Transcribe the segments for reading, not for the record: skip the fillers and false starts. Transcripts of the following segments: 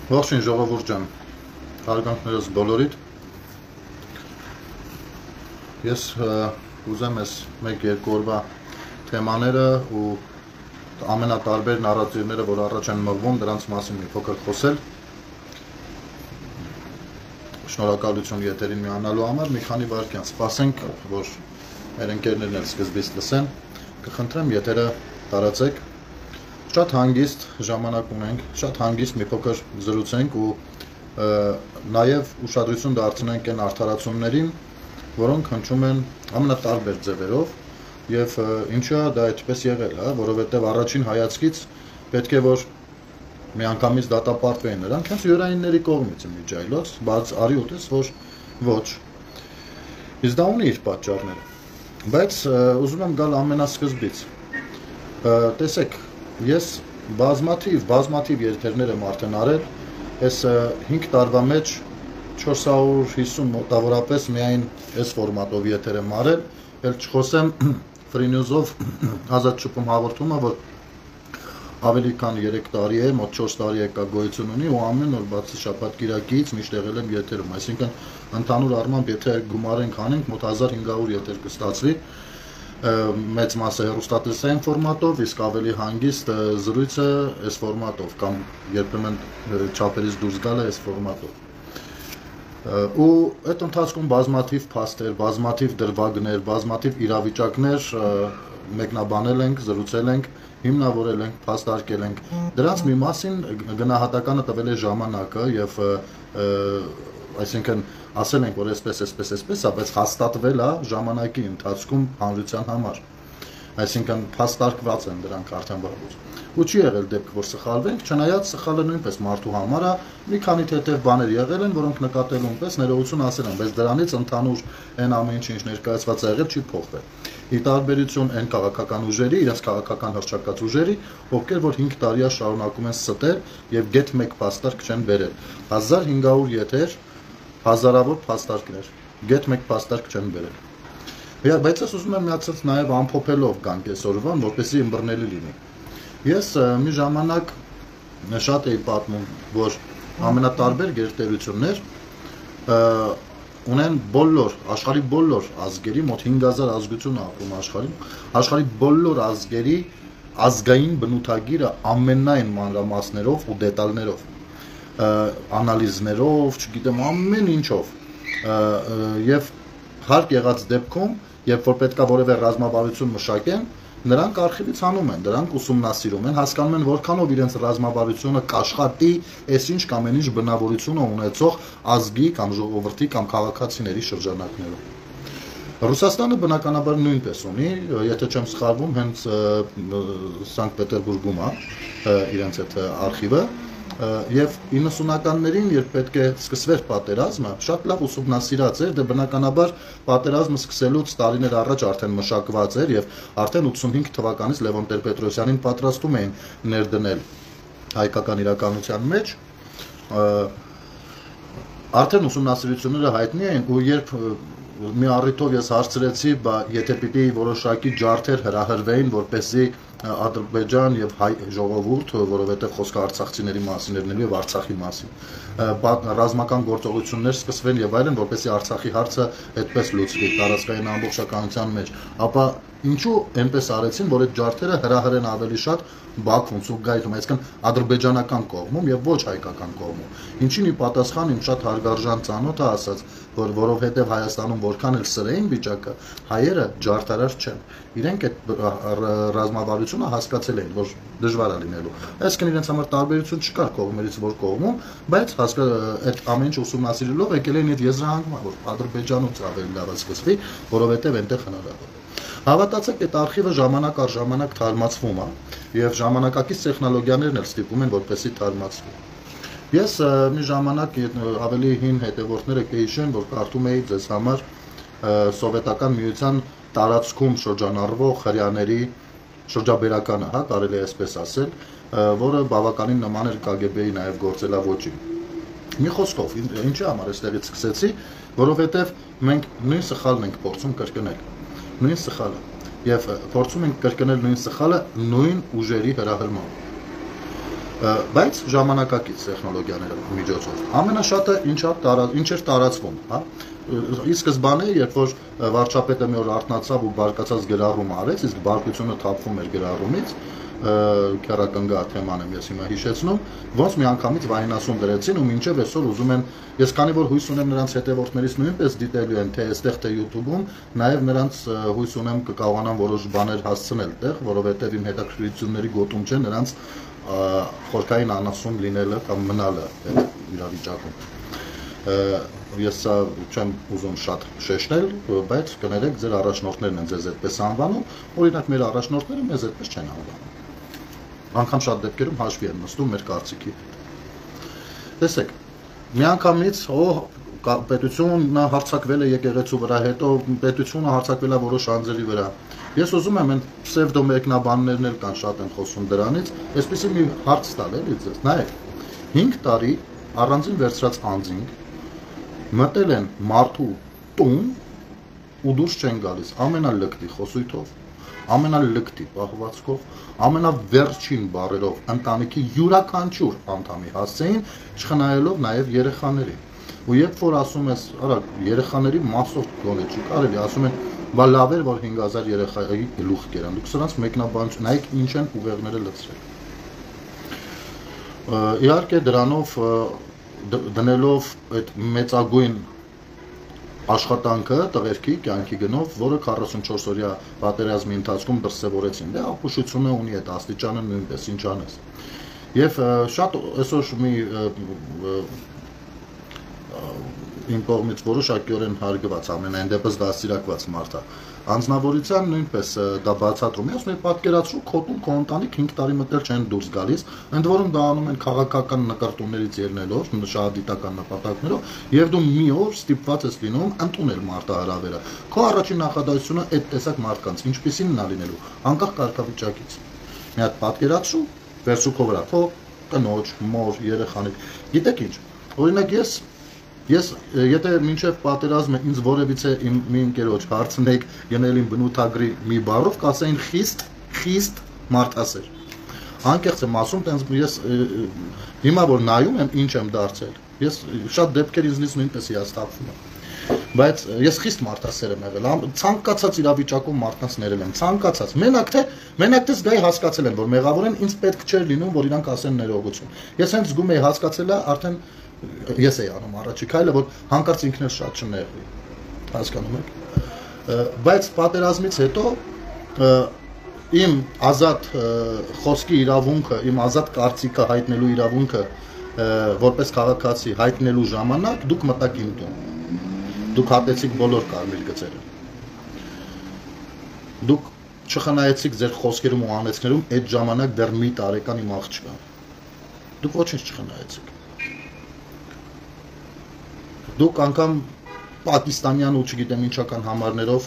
Ողջույն ժողովուրդ ջան, հարգանքներս բոլորիդ։ Ես ուզեմ ես 1-2 օրվա թեմաները ու ամենատարբեր նարատիվները, որ առաջ են մղվում, դրանց մասին մի փոքր խոսել։ Շնորհակալություն եթերին միանալու համար, մի քանի վայրկյան սպասենք, որ մեր ընկերներն էլ սկզբից լսեն։ Կխնդրեմ եթերը տարածեք։ Շատ հանգիստ ժամանակ ունենք, շատ հանգիստ մի փոքր զրուցենք ու նաև ուշադրություն դարձնենք այն արդարացումներին, որոնք հնչում են ամենատարբեր ձևերով եւ ինչա դա այդպես եղել, որովհետեւ առաջին հայացքից պետք է որ միանգամից դատապարտվեն նրանք հենց յուրայինների կողմից միջայլոց, բայց արի ուտես որ ոչ։ Իսկ դա ունի իր պատճառները։ Բայց ուզում եմ գալ ամենասկզբից։ Տեսեք, ես բազմաթիվ եթերներ եմ արդեն արել, ես 5 տարվա մեջ 450 մոտավորապես միայն այս ֆորմատով եթեր եմ արել, էլ չխոսեմ Free News-ով ազատ շփում հաղորդումը, որ ավելի քան 3 տարի է, մոտ 4 տարի է կա գոյություն ունի ու ամեն օր բացի շաբաթ կիրակից միշտ եղել եմ եթերում, այսինքն ընդհանուր առմամբ եթե գումարենք անենք մոտ 1500 եթեր կստացվի, մեծ մասը հեռուստատեսային ֆորմատով, իսկ ավելի հանգիստ զրույցը այս ֆորմատով կամ երբեմն չափերից դուրս գալը այս ֆորմատով։ Ու այդ ընթացքում բազմաթիվ փաստեր, բազմաթիվ դրվագներ, բազմաթիվ իրավիճակներ մեկնաբանել ենք, զրուցել ենք, հիմնավորել ենք, փաստարկել ենք։ Դրանց մի մասին գնահատականը տվել է ժամանակը եւ այսինքն ասել ենք որ այսպես, բայց հաստատվել է ժամանակի ընթացքում հանրության համար։ Այսինքն փաստարկված են դրանք արդեն վաղուց։ Ու չի եղել դեպք որ սխալվենք, չնայած սխալը նույնպես մարդու համար է, մի քանի թեթև բաներ եղել են, որոնք նկատելուն պես ներողություն ասել են, բայց դրանից ընդհանուր այն ամեն ինչ ներկայացված է եղել չի փոխվել։ Ի տարբերություն այն քաղաքական ուժերի, իրենց քաղաքական հռչակած ուժերի, ովքեր որ 5 տարիա շարունակում են ստել եւ գեթ 1 փաստարկ չեն բերել։ 1500 եթեր հազարավոր փաստարկներ, գեթ 1 փաստարկ չեն բերել։ Բայց ես ուզում եմ միացած նաև ամփոփելով գանք այսօրվան, որպեսզի ըմբռնելի լինի։ Ես մի ժամանակ շատ էի պատմում, որ ամենատարբեր գերտերություններ ունեն բոլոր, աշխարհի բոլոր ազգերի, մոտ 5000 ազգություն ապրում աշխարհի բոլոր ազգերի ազգային բնութագիրը ամենայն մանրամասներով ու դետալներով, անալիզներով, չգիտեմ, ամեն ինչով եւ հարկ եղած դեպքում, երբ որ պետքա որևէ ռազմավարություն մշակեն, նրանք արխիվից հանում են, դրանք ուսումնասիրում են, հասկանում են որքանով իրենց ռազմավարությունը կաշխատի այսինչ կամ այնինչ բնավորությունը ունեցող ազգի կամ ժողովրդի կամ քաղաքացիների շրջանակներում։ Ռուսաստանը բնականաբար նույնպես ունի, եթե չեմ սխալվում, հենց Սանկտ Պետերբուրգում է իրենց այդ արխիվը, եւ 90-ականներին, երբ պետք է սկսվեր պատերազմը, շատ լավ ուսումնասիրած էր, դե բնականաբար պատերազմը սկսելուց տարիներ առաջ արդեն մշակված էր եւ արդեն 85 թվականից Լևոն Տեր-Պետրոսյանին պատրաստում էին ներդնել հայկական իրականության մեջ, արդեն ուսումնասիրությունները հայտնի են ու երբ մի առիթով ես հարցրեցի, եթե պիտի որոշակի ջարդեր հրահրվեին, որպեսզի Ադրբեջան եւ հայ ժողովուրդ, որովհետեւ խոսքը արցախցիների մասին էր եւ Արցախի մասին, ռազմական գործողություններ սկսվեն եւ այլն, որպեսզի Արցախի հարցը այդպես լուծվի տարածքային ամբողջականության մեջ, ապա ինչու այնպես արեցին, որ այդ ջարդերը հրահրեն ավելի շատ Բաքվում, Սուգայիթում, այսինքն ադրբեջանական կողմում եւ ոչ հայկական կողմում։ Ինչին ի պատասխան իմ շատ հարգարժան ծանոթը ասաց, որ որովհետեւ Հայաստանում որքան էլ սրային վիճակը, հայերը ջարդարար չեն։ Իրենք այդ ռազմավարությունը հասկացել էին, որ դժվար է լինելու։ Այսինքն իրենց համար տարբերություն չկար կողմերից որ կողմում, բայց այդ ամեն ինչ ուսումնասիրելով եկել են այդ եզրահանգումը, որ Ադրբեջանից ավելի լավ է սկսվի, որովհետեւ այնտեղ հնարավոր է։ Հավատացեք, այդ արխիվը ժամանակ առ ժամանակ թարմացվում է եւ ժամանակակից տեխնոլոգիաներն էլ ստիպում են որպեսզի թարմացվի։ Ես մի ժամանակ ավելի հին հետևորդները կհիշեն, որ կարդում էի ձեզ համար սովետական միության տարածքում շրջանառվող հրյաների շրջաբերականը, կարելի է այսպես ասել, որը բավականին նման էր KGB-ի նաև գործելավոճին։ Մի խոսքով, ինչի համար այստեղից սկսեցի, որովհետեւ մենք նույն սխալն ենք փորձում կրկնել։ Նույն սխալը եւ փորձում ենք կրկնել նույն սխալը նույն ուժերի հրահրմամբ։ Բայց ժամանակակից տեխնոլոգիաների միջոցով ամենաշատը ինչ էր տարածվում, հա։ Ի սկզբանե, երբ որ վարչապետը մի օր արթնացավ ու բարկացած գրառում արեց, իսկ բարկությունը թափվում էր գրառումից, քերակնգա թեման եմ ես հիմա հիշեցնում, ոնց միանգամից վայնասուն դրեցին ու մինչև այսօր ուզում են, ես քանի որ հույս ունեմ նրանց հետևորդներից նույնպես դիտելու են թե այստեղ թե YouTube-ում, նաև նրանց հույս ունեմ կկարողանան որոշ բաներ հասցնել տեղ, որովհետև իմ հետաքրքրությունների գոտում չէ նրանց խորքային անասուն լինելը կամ մնալը այդ իրավիճակում։ Ես սա չեմ ուզում շատ շեշտել, բայց կներեք ձեր առաջնորդներն են ձեզ այդպես անվանում, օրինակ մեր առաջնորդները մեզ այդպես չեն անվանում։ Անկամ շատ դեպքերում հաշվի են նստում մեր կարծիքի հետ։ Տեսեք, միանգամից պետությունը հարձակվել է եկեղեցու վրա, հետո պետությունը հարձակվել է որոշ անձերի վրա։ Ես ուզում եմ այն պսևդո մեկնաբաններն էլ կան, շատ են խոսում դրանից, այսպեսի մի հարց տալ էլի ձեզ։ Նայեք, 5 տարի առանձին վերցրած անձինք մտել են մարդու տուն ու դուրս չեն գալիս ամենալկտի խոսույթով, ամենալկտի պահվածքով, ամենավերջին բառերով ընտանիքի յուրաքանչյուր անդամի հասցեին, չխնայելով նաև երեխաներին։ Ու երբ որ ասում ես, արա երեխաների մասով գոնե չի կարելի, ասում են, բա լավ էր, որ 5000 երեխայի գլուխ կերան։ Դուք սրանց մեկնաբան նայեք ինչ են ուղեղները լցրել։ Իհարկե դրանով դնելով այդ մեծագույն աշխատանքը տղերքի կյանքի գնով, որը 44 օրյա պատերազմի ընթացքում դրսևորեցին, դե ապուշությունը ունի այդ աստիճանը նույնպես ինչ անես։ Եվ շատ այսօր մի իմ կողմից որոշակիորեն հարգված, ամենայն դեպս դաստիարակված մարդ է։ Անձնավորության նույնպես դա բացատրում է, ասում է պատկերացրու քո տուն քո ընտանիք 5 տարի մտել չեն դուրս գալիս, ընդ որում դա անում են քաղաքական նկարտումներից ելնելով, շահադիտական նպատակներով, եւ դու մի օր ստիպված ես լինում ընդունել մարտահրավերը։ Քո առաջին նախադասությունը այդ տեսակ մարդկանց ինչպեսին նա լինելու, անկախ կարգավիճակից։ Մի հատ պատկերացրու, վերցու քո վրա քո կնոջ, մոր, երեխաներ։ Գիտեք ինչ, օրինակ Ես եթե մինչև պատերազմը ինձ որևիցե մի ընկերոջ հարցնեք գնել իմ բնութագրի մի բառով, կասեին խիստ մարդասեր։ Անկեղծ եմ ասում, տենց ես հիմա որ նայում եմ ինչ եմ դարձել, ես շատ դեպքեր ինձնից նույնպես հիասթափվում եմ։ Բայց ես խիստ մարդասեր եմ եղել, ցանկացած իրավիճակում մարդկանց ներել եմ, ցանկացած։ Մենակ թե զգայի հասկացել եմ, որ մեղավոր են, ինձ պետք չէր լինում, որ իրանք ասեն ներողություն։ Ես հենց զգում եի հասկացել է, արդեն ես էի անում առաջի քայլը, որ հանկարծ ինքն էլ շատ չնեղվի, հասկանում եք։ Բայց պատերազմից հետո իմ ազատ խոսքի իրավունքը, իմ ազատ կարծիքը հայտնելու իրավունքը որպես քաղաքացի հայտնելու ժամանակ դուք մտաք իմ տուն։ Դուք հատեցիք բոլոր կարմիր գծերը։ Դուք չխնայեցիք ձեր խոսքերում ու անեծներում այդ ժամանակ դեռ մի տարեկան իմ աղջկան։ Դուք ոչինչ չխնայեցիք։ Դուք անգամ պակիստանյան ու չգիտեմ ինչական համարներով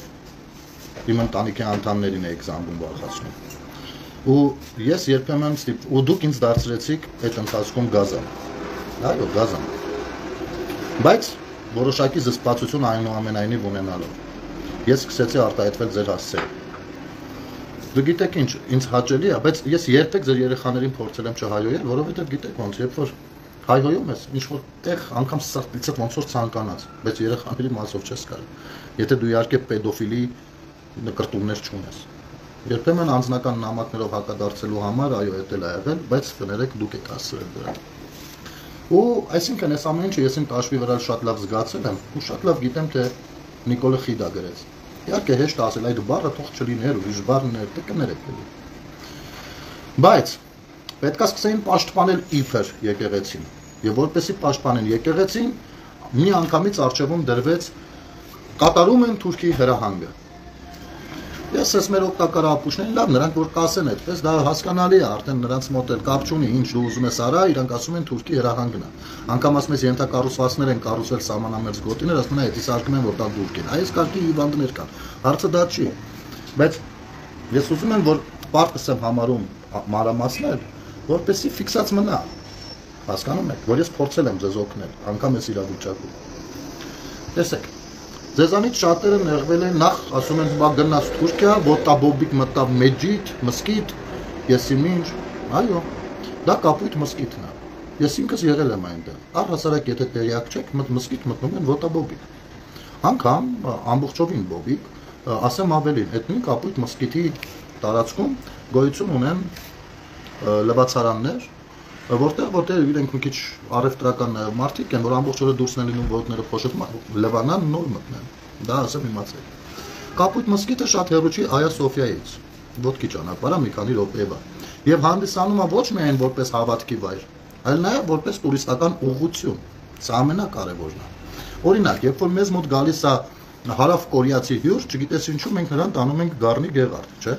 իմ ընտանիքի անդամներին եք զանգում վախացնում։ Ու ես երբեմն ու դուք ինձ դարձրեցիք այդ ընթացքում գազան։ Այո, գազան։ Բայց որոշակի զսպվածություն այնուամենայնիվ ունենալով ես սկսեցի արտահայտվել ձեր հասցեին։ Դու գիտեք ինչ, ինձ հաճելի է, բայց ես երբեք ձեր երեխաներին փորձել եմ չհայոյել, որովհետև գիտեք ոնց, երբ որ հայհոյում ես, ինչ-որ տեղ անգամ սրտիցդ ոնց որ ցանկանաց, բայց երեխաների մասով չես կարելի։ Եթե դու իհարկե պեդոֆիլի նկարտումներ չունես։ Երբեմն անձնական նամակներով հակադարձելու համար, այո, դա էլ ա եղել, բայց կներեք դուք եք ասել դրան։ Ու այսինքն այս ամեն ինչը ես իմ տաշվի վրա շատ լավ զգացել եմ ու շատ լավ գիտեմ թե Նիկոլը Խիդա գրեց։ Իհարկե հեշտ ասել այդ բառը թող չլիներ, ուրիշ բառներ դե կներեք էլի։ Բայց պետքա սկսեին պաշտպանել իբր եկեղեցին։ Եվ որպեսի պաշտպանեն եկեղեցին, մի անգամից արժևում դրվեց կատարում են Թուրքի հրահանգը։ Ես ես մեր օգտակար ապուշներին լավ, նրանք որ կասեն այդպես, դա հասկանալի է, արդեն նրանց մոտ էլ կապ չունի, ինչ դու ուզում ես արա, իրանք ասում են Թուրքի հրահանգն է։ Անկամ ասում ես ենթակառուցվածքներ են կառուցվել սահմանամերձ գոտիներ, ասում են այդ իսարկում են որ դա դուրք են։ Այս կարգի հիվանդներ կան։ Հարցը դա չի։ Բայց ես ուզում եմ որ պարտս եմ համարում մանրամասնել, որպեսզի ֆիքսած մնա։ Հասկանում եք, որ ես փորձել եմ ձեզ օգնել, անգամ այս իրավիճակում։ Տեսեք, ձեզանից շատերը նեղվել են, նախ ասում են, բա գնաց Թուրքիա, ոտաբոբիկ մտավ Մեջիդ, մսկիթ, եսիմինչ, այո, Դա Կապույտ մզկիթն է։ Ես ինքս եղել եմ այնտեղ։ Առհասարակ եթե տեղյակ չեք, մզկիթ մտնում են ոտաբոբիկ։ Անգամ ամբողջովին բոբիկ, ասեմ ավելին, այդ նույն Կապույտ մզկիթի տարածքում գոյություն ունեն լվացարաններ, որտեղ իրենք մի քիչ առևտրական մարդիկ են, որ ամբողջ օրը դուրս են լինում ոտները փոշոտում, լվանան նոր մտնեն։ Դա ասեմ իմացել։ Կապույտ մզկիթը շատ հեռու չի Այա Սոֆիայից, ոտքի ճանապարհը մի քանի րոպեվա, եւ հանդիսանում է ոչ միայն որպես հավատքի վայր, այլ նաեւ որպես տուրիստական ուղղություն։ Սա ամենակարևորն է։ Օրինակ, երբ որ մեզ մոտ գալիս է հարավ կորեացի հյուր, չգիտես ինչու մենք նրան տանում ենք Գառնի Գեղարդ, չէ՞։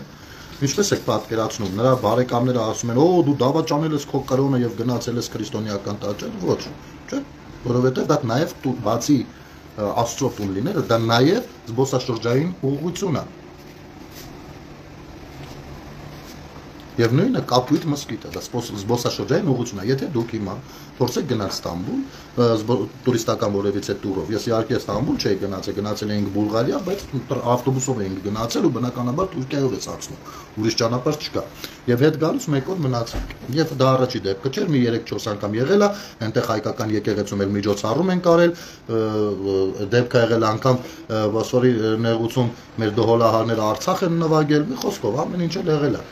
Ինչպես եք պատկերացնում, նրա բարեկամները ասում են, «Օ, դու դավաճանել ես քո կրոնը եւ գնացել ես քրիստոնեական տաճար», ոչ, չէ՞։ Որովհետեւ դա նաեւ բացի Աստծո տուն լինելը, դա նաեւ զբոսաշրջային ուղղություն է։ Եվ նույնը Կապույտ մզկիթը, դա զբոսաշրջային ուղղություն է։ Եթե դուք հիմա փորձեք գնալ Ստամբուլ, տուրիստական որևիցե տուրով, ես իհարկե Ստամբուլ չէի գնացել, գնացել էինք Բուլղարիա, բայց ավտոբուսով էինք գնացել ու բնականաբար Թուրքիայով ես անցնում, ուրիշ ճանապարհ չկա։ Եվ հետ գալուց մեկ օր մնացինք։ Եվ դա առաջի դեպքը չէր, մի 3-4 անգամ եղել է, այնտեղ հայկական եկեղեցում էլ միջոցառում են կարել, դեպքը եղել անգամ Վասորի նեղուցում մեր դոհոլահարները Արցախ են նվագել, մի խոսքով ամեն ինչ էլ եղել է։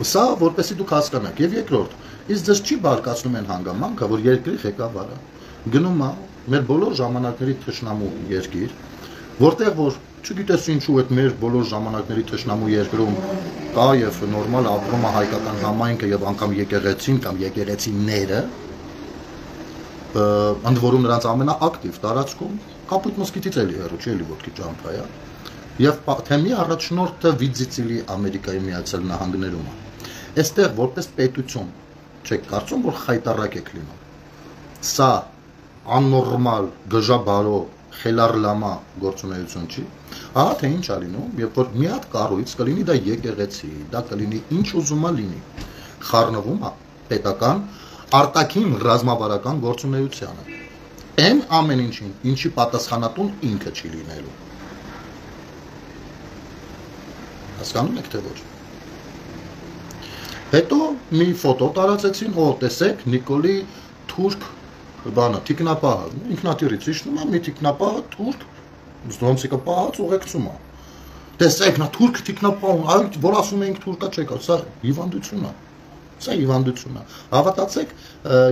Սա որպեսզի դուք հասկանաք, եւ երկրորդ, իսկ ձեզ չի բարկացնում են հանգամանքը, որ երկրի ղեկավարը գնում է մեր բոլոր ժամանակների թշնամու երկիր, որտեղ որ չգիտես ինչու այդ մեր բոլոր ժամանակների թշնամու երկրում կա եւ նորմալ ապրում է հայկական համայնքը եւ անգամ եկեղեցին կամ եկեղեցիները, ընդ որում նրանց ամենաակտիվ տարածքում Կապույտ մզկիթից էլի հեռու չի, էլի ոտքի ճամփայա։ Եվ թեմի առաջնորդը Վիձիցիլի Ամերիկայի Միացյալ Նահանգներում է։ Այստեղ որպես պետություն չեք կարծում, որ խայտարակ եք լինում։ Սա աննորմալ, գժաբարո, խելառլամա գործունեություն չի։ Ահա թե ինչ է լինում, երբ որ մի հատ կառույց կլինի դա եկեղեցի, դա կլինի ինչ ուզում է լինի։ Խառնվում է պետական արտաքին ռազմավարական գործունեությանը։ Այն ամեն ինչին, ինչի պատասխանատուն ինքը չի լինելու։ Հասկանում եք թե ոչ։ Հետո մի ֆոտո տարածեցին, օ, տեսեք, Նիկոլի թուրք բանը, թիկնապահը, ինքնատիրից իջնում է մի թիկնապահը թուրք, ոնցիկը պահած ուղեկցում է։ Տեսեք, նա թուրք թիկնապահ, այլ որ ասում էինք թուրքա չեկա, սա հիվանդություն է։ Սա հիվանդություն է։ Հավատացեք,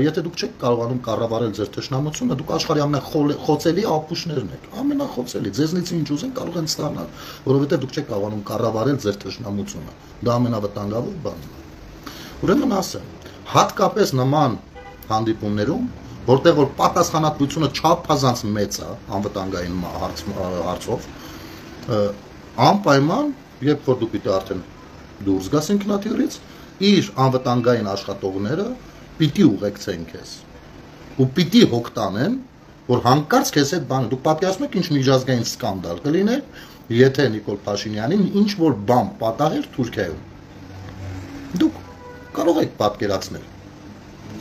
եթե դուք չեք կարողանում կառավարել ձեր թշնամությունը, դուք աշխարհի ամենախոցելի ապուշներն եք, ամենախոցելի, ձեզնից ինչ ուզեն կարող են ստանալ, որովհետև դուք չեք կարողանում կառավարել ձեր թշնամությունը։ Դա ամենավտանգավոր բանն է։ Ուրեմն ասեմ, հատկապես նման հանդիպումներում, որտեղ որ պատասխանատվությունը չափազանց մեծ է անվտանգային հարցով, անպայման, երբ որ դուք պիտի արդեն դուրս գաս ինքնաթիռից, իր անվտանգային աշխատողները պիտի ուղեկցեն քեզ ու պիտի հոգ տանեն, որ հանկարծ քեզ այդ բանը դուք պատկերացնում եք ինչ միջազգային սկանդալ կլիներ, եթե Նիկոլ Փաշինյանին ինչ որ բան պատահեր Թուրքիայում։ Դուք կարող եք պատկերացնել։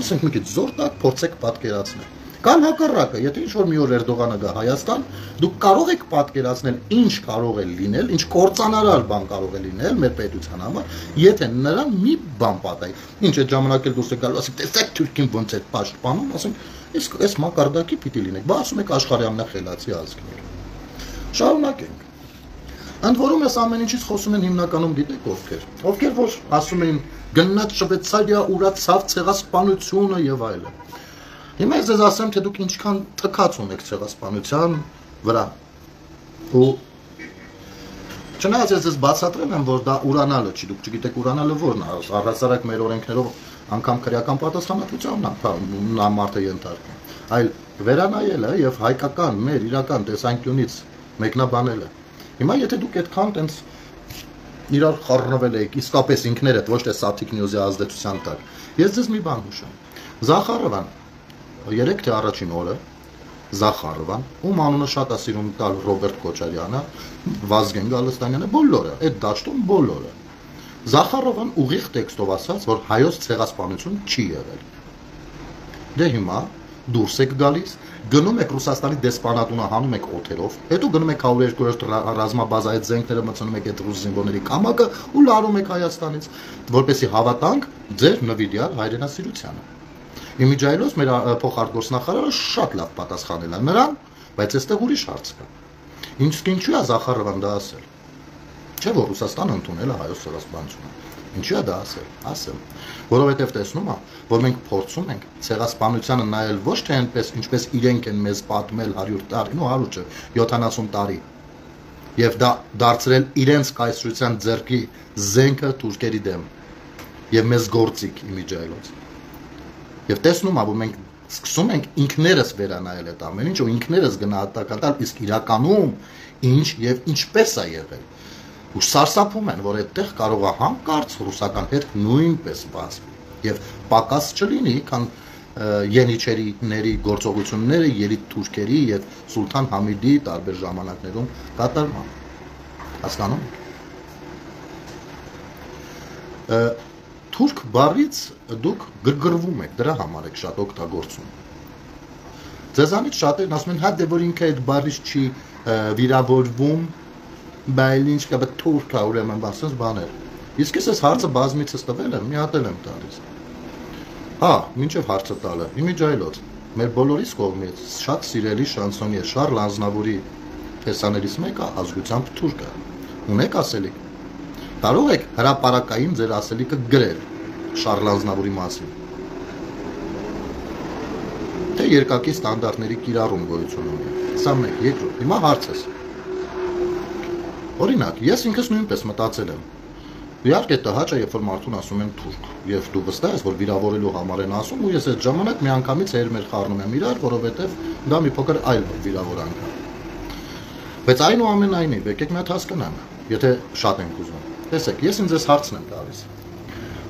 Ասենք մի քիչ զոր տակ փորձեք պատկերացնել։ Կամ հակառակը, եթե ինչ-որ մի օր Էրդողանը գա Հայաստան, դուք կարող եք պատկերացնել ինչ կարող է լինել, ինչ կործանարար բան կարող է լինել մեր պետության համար, եթե նրան մի բան պատահի։ Ինչ այդ ժամանակ էլ դուրս է գալու, ասեք, տեսեք Թուրքին ոնց է պաշտպանում, ասենք, իսկ այս մակարդակի պիտի լինեք, բա ասում եք աշխարհի ամենախելացի ազգներ։ Շարունակենք։ Ընդ որում այս ամեն ինչից խոսում են հիմնականում գիտեք ովքեր որ ասում էին գնաց Շվեյցարիա, ուրացավ ցեղասպանությունը եւ այլն։ Հիմա ես ձեզ ասեմ, թե դուք ինչքան թքած ունեք ցեղասպանության վրա։ Ու չնայած ես բացատրել եմ, որ դա ուրանալը չի, դուք չգիտեք ուրանալը որն է, առհասարակ մեր օրենքներով անգամ քրեական պատասխանատվությանն է մարդը ենթարկվում, այլ վերանայելը եւ հայկական մեր իրական տեսանկյունից մեկնաբանելը։ Հիմա եթե դուք այդքան տենց իրար խառնվել եք, իսկապես ինքներդ, ոչ թե Սաթիկ Նյուզի ազդեցության տակ, ես ձեզ մի բան հուշեմ։ Զախարովան 3 թե առաջին օրը Զախարովան, ում անունը շատ է սիրում տալ Ռոբերտ Քոչարյանը, Վազգեն Գալստանյանը, բոլորը, այդ դաշտում բոլորը։ Զախարովան ուղիղ տեքստով ասաց, որ հայոց ցեղասպանություն չի եղել։ Դե հիմա դուրս եք գալիս, գնում եք Ռուսաստանի դեսպանատունը հանում եք օթերով, հետո գնում եք 102-րդ ռազմաբազայի զենքները մտցնում եք այդ ռուս զինվորների կամակը ու լարում եք Հայաստանից, որպեսզի հավատանք ձեր նվիրյալ հայրենասիրությանը։ Իմիջայլոց մեր փոխարտգործնախարարը շատ լավ պատասխանել է նրան, բայց այստեղ ուրիշ հարց կա։ Ինչու է Զախարովան դա ասել։ Չէ՞ որ Ռուսաստանը ընդունել է հայոց ցեղասպանությունը։ Ինչու է դա ասել։ Որովհետև տեսնում ա, որ մենք փորձում ենք ցեղասպանությանը նայել ոչ թե այնպես, ինչպես իրենք են մեզ պատմել 100 տարի, 100 չէ, 70 տարի։ Եվ դա դարձրել իրենց կայսրության ձեռքի զենքը թուրքերի դեմ։ Եվ մեզ գործիք իմիջայլոց։ Եվ տեսնում ա, որ մենք սկսում ենք ինքներս վերանայել այդ ամեն ինչ ու ինքներս գնահատական տալ, իսկ իրականում ինչ եւ ինչպես է եղել։ Ու սարսափում են, որ այդտեղ կարող է հանկարծ ռուսական հետ նույնպես բացվի եւ պակաս չլինի, քան Ենիչերիների գործողությունները ելիթ թուրքերի եւ Սուլթան Համիդի տարբեր ժամանակներում կատարման։ Հասկանում եք։ Թուրք բառից դուք գրգռվում եք, դրա համար եք շատ օգտագործում։ Ձեզանից շատերն ասում են, հա դե որ ինքը այդ բառից չի վիրավորվում, բայց ինչ կա թուրք է ուրեմն ասես բաներ։ Իսկ ես հարցը բազմիցս տվել եմ, մի հատ եմ տալիս։ Հա, մինչև հարցը տալը, իմիջայլոց, մեր բոլորիս կողմից շատ սիրելի շանսոնի է Շարլ Ազնավուրի տեսաներից մեկը ազգությամբ թուրք է։ Ունեք ասելիք։ Կարող եք հրապարակային ձեր ասելիքը գրել Շարլ Ազնավուրի մասին։ Թե երկակի ստանդարտների կիրառում գոյություն ունի։ Սա մեկ, երկրորդ, հիմա հարցս։ Օրինակ, ես ինքս նույնպես մտածել եմ։ Իհարկե տհաճ է, երբ որ մարդուն ասում են թուրք, եւ դու վստահ ես, որ վիրավորելու համար են ասում, ու ես այդ ժամանակ միանգամից հերմեր խառնում եմ իրար, որովհետեւ դա մի փոքր այլ վիրավորանք է։ Բայց այնուամենայնիվ, եկեք մի հատ հասկանանք, եթե շատ ենք ուզում։ Տեսեք, ես ինձ այս հարցն եմ տալիս։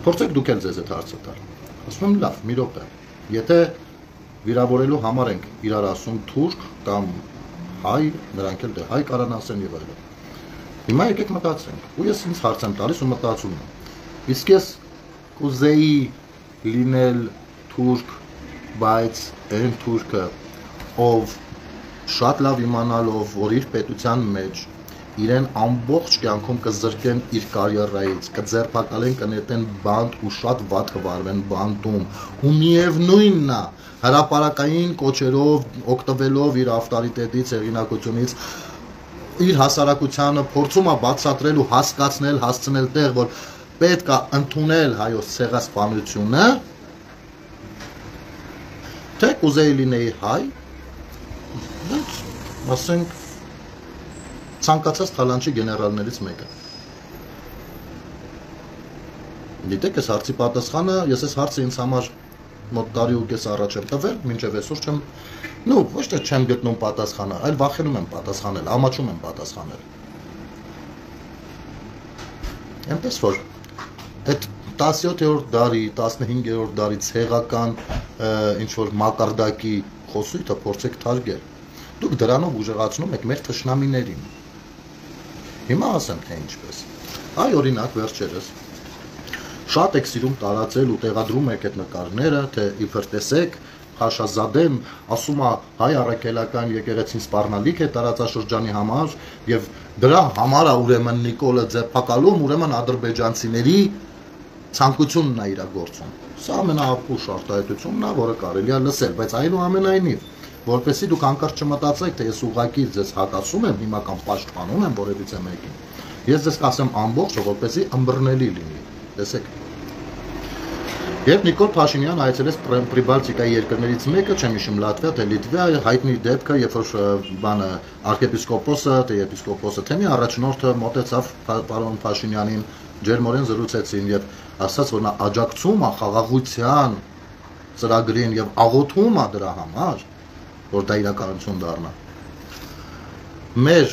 Փորձեք դուք էլ ձեզ այդ հարցը տալ։ Ասում եմ լավ, մի րոպե։ Եթե վիրավորելու համար ենք իրար ասում թուրք կամ հայ, նրանք էլ դե հայ կարան ասեն եւ այլն։ Հիմա եկեք մտածենք։ Ու ես ինձ հարց եմ տալիս ու մտածում եմ։ Իսկ ես կուզեի լինել թուրք, բայց այն թուրքը, ով շատ լավ իմանալով, որ իր պետության մեջ իրեն ամբողջ կյանքում կզրկեն իր կարիերայից, կձերբակալեն, կնետեն բանտ ու շատ վատ կվարվեն բանտում, ու միևնույնն է, հրապարակային կոչերով, օգտվելով իր ավտորիտետից, հեղինակությունից, իր հասարակությանը փորձում է բացատրել ու հասկացնել, հասցնել տեղ, որ պետք է ընդունել հայոց ցեղասպանությունը, թե կուզեի լինեի հայ, բայց ասենք ցանկացած թալանչի գեներալներից մեկը։ Գիտեք, այս հարցի պատասխանը, ես այս հարցը ինձ համար մոտ տարի ու կես առաջ եմ տվել, մինչև այսօր չեմ, ոչ թե չեմ գտնում պատասխանը, այլ վախենում եմ պատասխանել, ամաչում եմ պատասխանել։ Այնպես որ այդ 17-րդ դարի, 15-րդ դարի ցեղական ինչ-որ մակարդակի խոսույթը փորձեք թարգել։ Դուք դրանով ուժեղացնում եք մեր թշնամիներին։ Հիմա ասեմ, թե ինչպես։ Այ օրինակ վերջերս շատ եք սիրում տարածել ու տեղադրում եք այդ նկարները, թե իբր տեսեք, Խաշազադեն ասում է հայ առաքելական եկեղեցին սպառնալիք է տարածաշրջանի համար եւ դրա համար է ուրեմն Նիկոլը ձերբակալում, ուրեմն ադրբեջանցիների ցանկությունն է իրագործում։ Սա ամենաապուշ արտահայտությունն է, որը կարելի է լսել, բայց այնուամենայնիվ որպեսզի դուք անկարծ չմտածեք, թե ես ուղղակի ձեզ հակասում եմ, հիմա կամ պաշտպանում եմ որևիցե մեկին։ Ես ձեզ կասեմ ամբողջը, որպեսզի ըմբռնելի լինի։ Տեսեք։ Երբ Նիկոլ Փաշինյան այցելեց Պրիբալտիկայի երկրներից մեկը, չեմ հիշում Լատվիա, թե Լիտվա, հայտնի դեպքը, երբ որ բանը arczepiskopos-ը, թե եպիսկոպոսը, թե մի առաջնորդը մոտեցավ պարոն Փաշինյանին, ջերմորեն զրուցեցին եւ ասաց, որ նա աջակցում է խաղաղության ծրագրին եւ աղոթում է դրա համար, որ դա իրականություն դառնա։ Մեր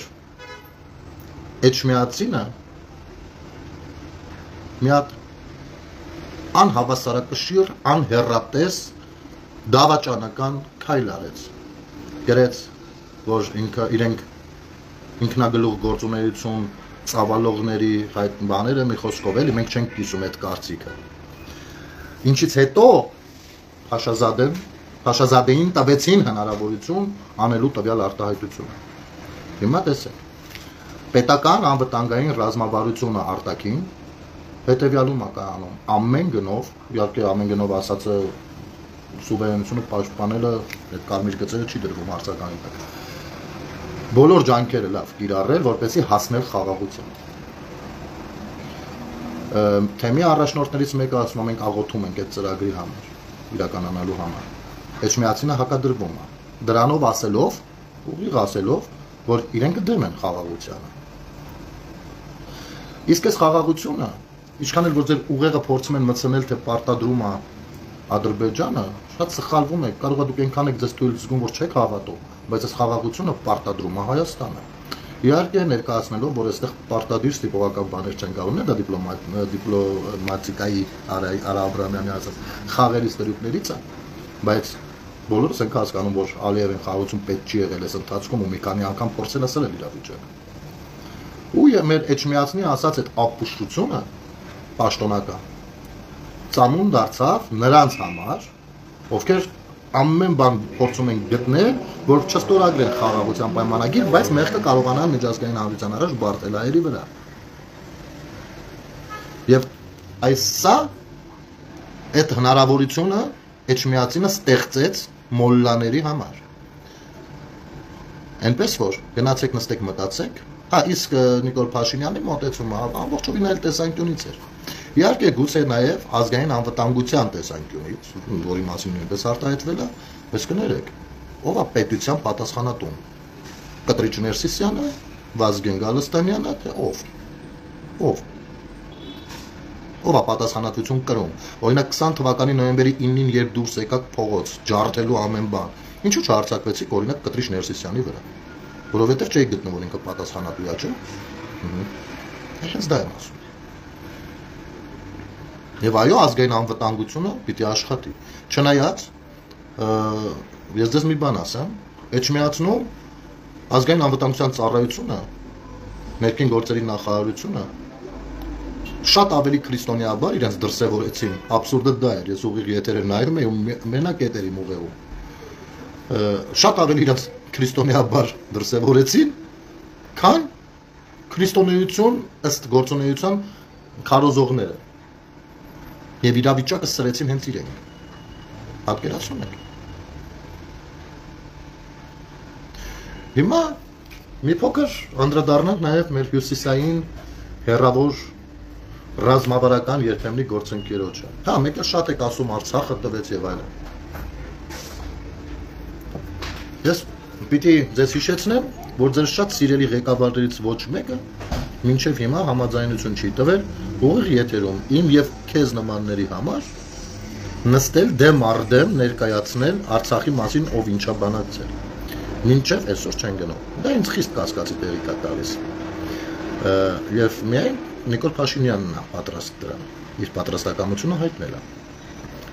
Էջմիածինը մի հատ անհավասարակշիռ, անհեռատես դավաճանական քայլ արեց։ Գրեց, որ իրենք ինքնագլուխ գործունեություն ծավալողների այդ բաները մի խոսքով էլի մենք չենք կիսում այդ կարծիքը։ Ինչից հետո Փաշազադեն Փաշազադեին տվեցին հնարավորություն անելու տվյալ արտահայտությունը։ Հիմա տեսեք։ Պետական անվտանգային ռազմավարությունը արտաքին հետևյալում է կայանում ամեն գնով, իհարկե ամեն գնով ասածը սուվերենությունը պաշտպանելը այդ կարմիր գծերը չի դրվում հարցականի տակ։ Բոլոր ջանքերը լավ կիրառել, որպեսզի հասնել խաղաղության։ Թեմի առաջնորդներից մեկը ասում է մենք աղոթում ենք այդ ծրագրի համար, իրականանալու համար։ Էջմիածինը հակադրվում է։ Դրանով ասելով, ուղիղ ասելով, որ իրենք դեմ են խաղաղությանը։ Իսկ այս խաղաղությունը, ինչքան էլ որ ձեր ուղեղը փորձում են մտցնել, թե պարտադրում է Ադրբեջանը, շատ սխալվում եք, կարող է դուք այնքան եք ձեզ թույլ զգում, որ չեք հավատում, բայց այս խաղաղությունը պարտադրում է Հայաստանը։ Իհարկե ներկայացնելով, որ այստեղ պարտադիր ստիպողական բաներ չեն գալու, դա դիպլոմատիկայի Արա Աբրամյանի ասած խաղերի ստրուկներից է, բայց բոլորս ենք հասկանում, որ Ալիևին խաղաղություն պետք չի եղել այս ընթացքում ու մի քանի անգամ փորձել ասել էլ իրավիճակը։ Ու մեր Էջմիածնի ասած այդ ապուշտությունը պաշտոնական ծամուն դարձավ նրանց համար, ովքեր ամեն բան փորձում են գտնել, որ չստորագրեն խաղաղության պայմանագիր, բայց մեղքը կարողանան միջազգային հանրության առաջ բարձել հայերի վրա։ Եվ այսա այդ հնարավորությունը Էջմիածինը ստեղծեց մոլլաների համար։ Այնպես որ գնացեք նստեք մտածեք, իսկ Նիկոլ Փաշինյանի մոտեցումը ամբողջովին այլ տեսանկյունից էր։ Իհարկե գուցե նաև ազգային անվտանգության տեսանկյունից, որի մասին նույնպես արտահայտվել է, բայց կներեք, ով է պետության պատասխանատուն։ Կտրիչ Ներսիսյանը, Վազգեն Գալստանյանը, թե ով։ Ով է պատասխանատվություն կրում։ Օրինակ 20 թվականի նոյեմբերի 9-ին երբ դուրս եկաք փողոց, ջարդելու ամեն բան, ինչու չհարձակվեցիք օրինակ Կտրիչ Ներսիսյանի վրա, որովհետև չէի գտնում, որ ինքը պատասխանատու է, չէ՞։ Հենց դա եմ ասում։ Եվ այո, ազգային անվտանգությունը պիտի աշխատի։ Չնայած, ես դες մի բան ասեմ, Էջմիածնում ազգային անվտանգության ծառայությունը, ներքին գործերի նախարարությունը շատ ավելի քրիստոնեաբար իրենց դրսևորեցին։ Աբսուրդը դա էր, ես ուղիղ եթերեր նայում էի ու մենակ եթեր իմ ուղեղում։ Շատ ավելի իրենց քրիստոնեաբար դրսևորեցին, քան քրիստոնեություն ըստ գործունեության քարոզողները։ Եվ իրավիճակը սրեցին հենց իրենք։ Պատկերացնում եք։ Հիմա մի փոքր անդրադառնանք նաև մեր հյուսիսային հեռավոր ռազմավարական երբեմնի գործընկերոջը։ Հա, մեկը շատ եք ասում Արցախը տվեց եւ այլն։ Ես պիտի ձեզ հիշեցնեմ, որ ձեր շատ սիրելի ղեկավարներից ոչ մեկը մինչև հիմա համաձայնություն չի տվել ուղիղ եթերում իմ եւ քեզ նմանների համար նստել դեմ առ դեմ ներկայացնել Արցախի մասին ով ինչա բանակցել։ Մինչև այսօր չեն գնում։ Դա ինձ խիստ կասկածի տեղի կա տալիս։ Եվ միայն Նիկոլ Փաշինյանն է պատրաստ դրան, իր պատրաստակամությունը հայտնել է։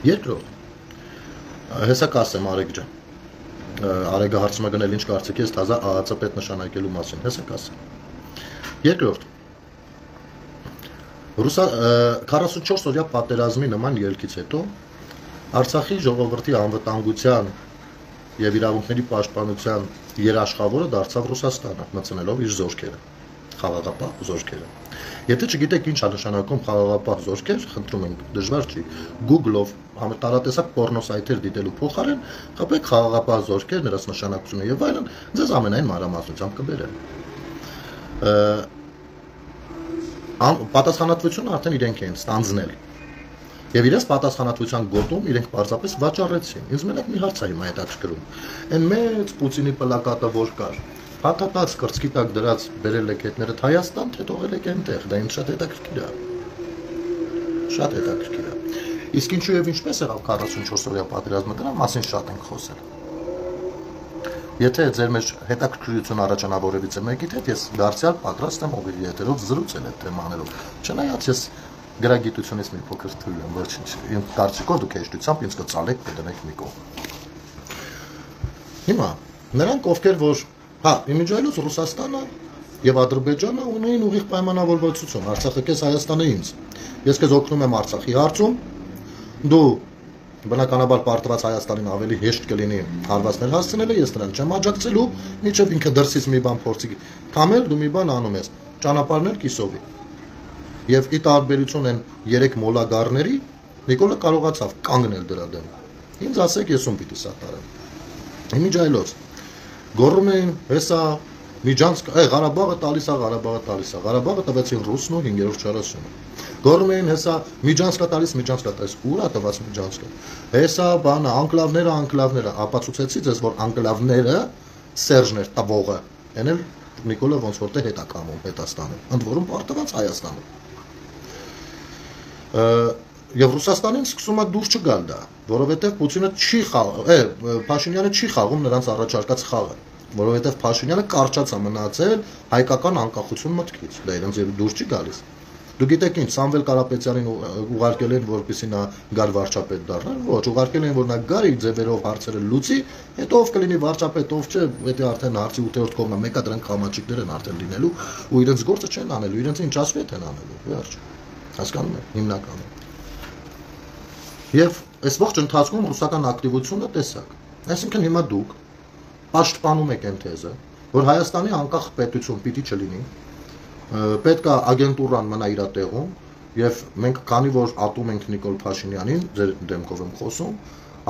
Երկրորդ, հեսա կասեմ Արեգ ջան, Արեգը հարցում է գնել ինչ կարծիք ես թազա ԱԱՑ պետ նշանակելու մասին, հեսա կասեմ։ Երկրորդ, 44 օրյա պատերազմի նման ելքից հետո Արցախի ժողովրդի անվտանգության եւ իրավունքների պաշտպանության երաշխավորը դարձավ Ռուսաստանը, մտցնելով իր զորքերը, խաղաղապահ զորքերը։ Եթե չգիտեք ինչ է նշանակում խաղաղապահ զորքեր, խնդրում ենք, դժվար չի, Google-ով տարատեսակ պորնո սայթեր դիտելու փոխարեն, խփեք խաղաղապահ զորքեր, նրանց նշանակությունը եւ այլն, ձեզ ամենայն մանրամասնությամբ կբերեն։ Պատասխանատվությունը արդեն իրենք են ստանձնել։ Եվ իրենց պատասխանատվության գոտում իրենք պարզապես վաճառեցին։ Ինձ մենակ մի հարց է հիմա հետաքրքրում։ Այն մեծ Պուտինի պլակատը որ կար, փաթաթած կրծքի տակ դրած բերել եք հետները Հայաստան, թե թողել եք այնտեղ, դա ինձ շատ հետաքրքիր է։ Շատ հետաքրքիր է։ Իսկ ինչու եւ ինչպես եղավ 44 օրյա պատերազմը, դրա մասին շատ ենք խոսել։ Եթե ձեր մեջ հետաքրքրություն առաջանա որևիցե մեկիդ հետ, ես դարձյալ պատրաստ եմ ուղիղ եթերով զրուցել այդ թեմաներով։ Չնայած ես գրագիտությունից մի փոքր թույլ եմ, ոչինչ։ Իմ կարծիքով դուք հեշտությամբ ինձ կծալեք, կդնեք մի կողմ։ Հիմա նրանք ովքեր որ, հա, իմիջայլոց Ռուսաստանը եւ Ադրբեջանը ունեին ուղիղ պայմանավորվածություն, Արցախը քեզ, Հայաստանը ինձ։ Ես քեզ օգնում եմ Արցախի հարցում, դու բնականաբար պարտված Հայաստանին ավելի հեշտ կլինի հարվածներ հասցնելը, ես նրան չեմ աջակցելու, մինչև ինքը դրսից մի բան փորձի թամել, դու մի բան անում ես, ճանապարհներ կիսովի։ Եվ ի տարբերություն են 3 մոլագարների, Նիկոլը կարողացավ կանգնել դրա դեմ։ Ինձ ասեք, ես ում պիտի սատարեմ։ Իմիջայլոց գոռում էին, հեսա Միջանցք, Ղարաբաղը տալիս է, Ղարաբաղը տալիս է, Ղարաբաղը տվեցին ռուսն ու 540-ը։ Գոռում էին, հեսա Միջանցկա տալիս, ուր է տված Միջանցկը։ Հեսա բանը, անկլավները, ապացուցեցի ձեզ, որ անկլավները Սերժներ տվողը, են էլ Նիկոլը ոնց որ հետ է կամում, հետաստանում, ընդ որում պարտված Հայաստանում։ Եվ Ռուսաստանին սկսում է դուրս չգալ դա, որովհետև Պուտինը չի Փաշինյանը չի խաղում նրանց առաջարկած խաղը, որովհետև Փաշինյանը կարճած է մնացել հայկական անկախություն մտքից, դա իրենց դուրս չի գալիս։ Դու գիտեք ինչ, Սամվել Կարապետյանին ուղարկել են, որպեսզի նա գար վարչապետ դառնա, ոչ, ուղարկել են, որ նա գար իր ձևերով հարցերը լուծի, հետո ով կլինի վարչապետ, ով չէ, դա արդեն հարցի 8-րդ կողմն է, մեկը դրանք համաճիկներ են արդեն լինելու, ու իրենց գործը չեն անելու, իրենց ինչ ասվի են անելու, վերջ։ Հասկանում եք, հիմնականում։ Եվ այս ողջ ընթացքում ռուսական ակտիվությունը տեսակ։ Այսինքն հիմա դուք պաշտպանում եք այն թեզը, որ Հայաստանի անկախ պետություն պիտի չլինի, պետք է ագենտուրան մնա իր տեղում, եւ մենք քանի որ ատում ենք Նիկոլ Փաշինյանին, ձեր դեմքով եմ խոսում,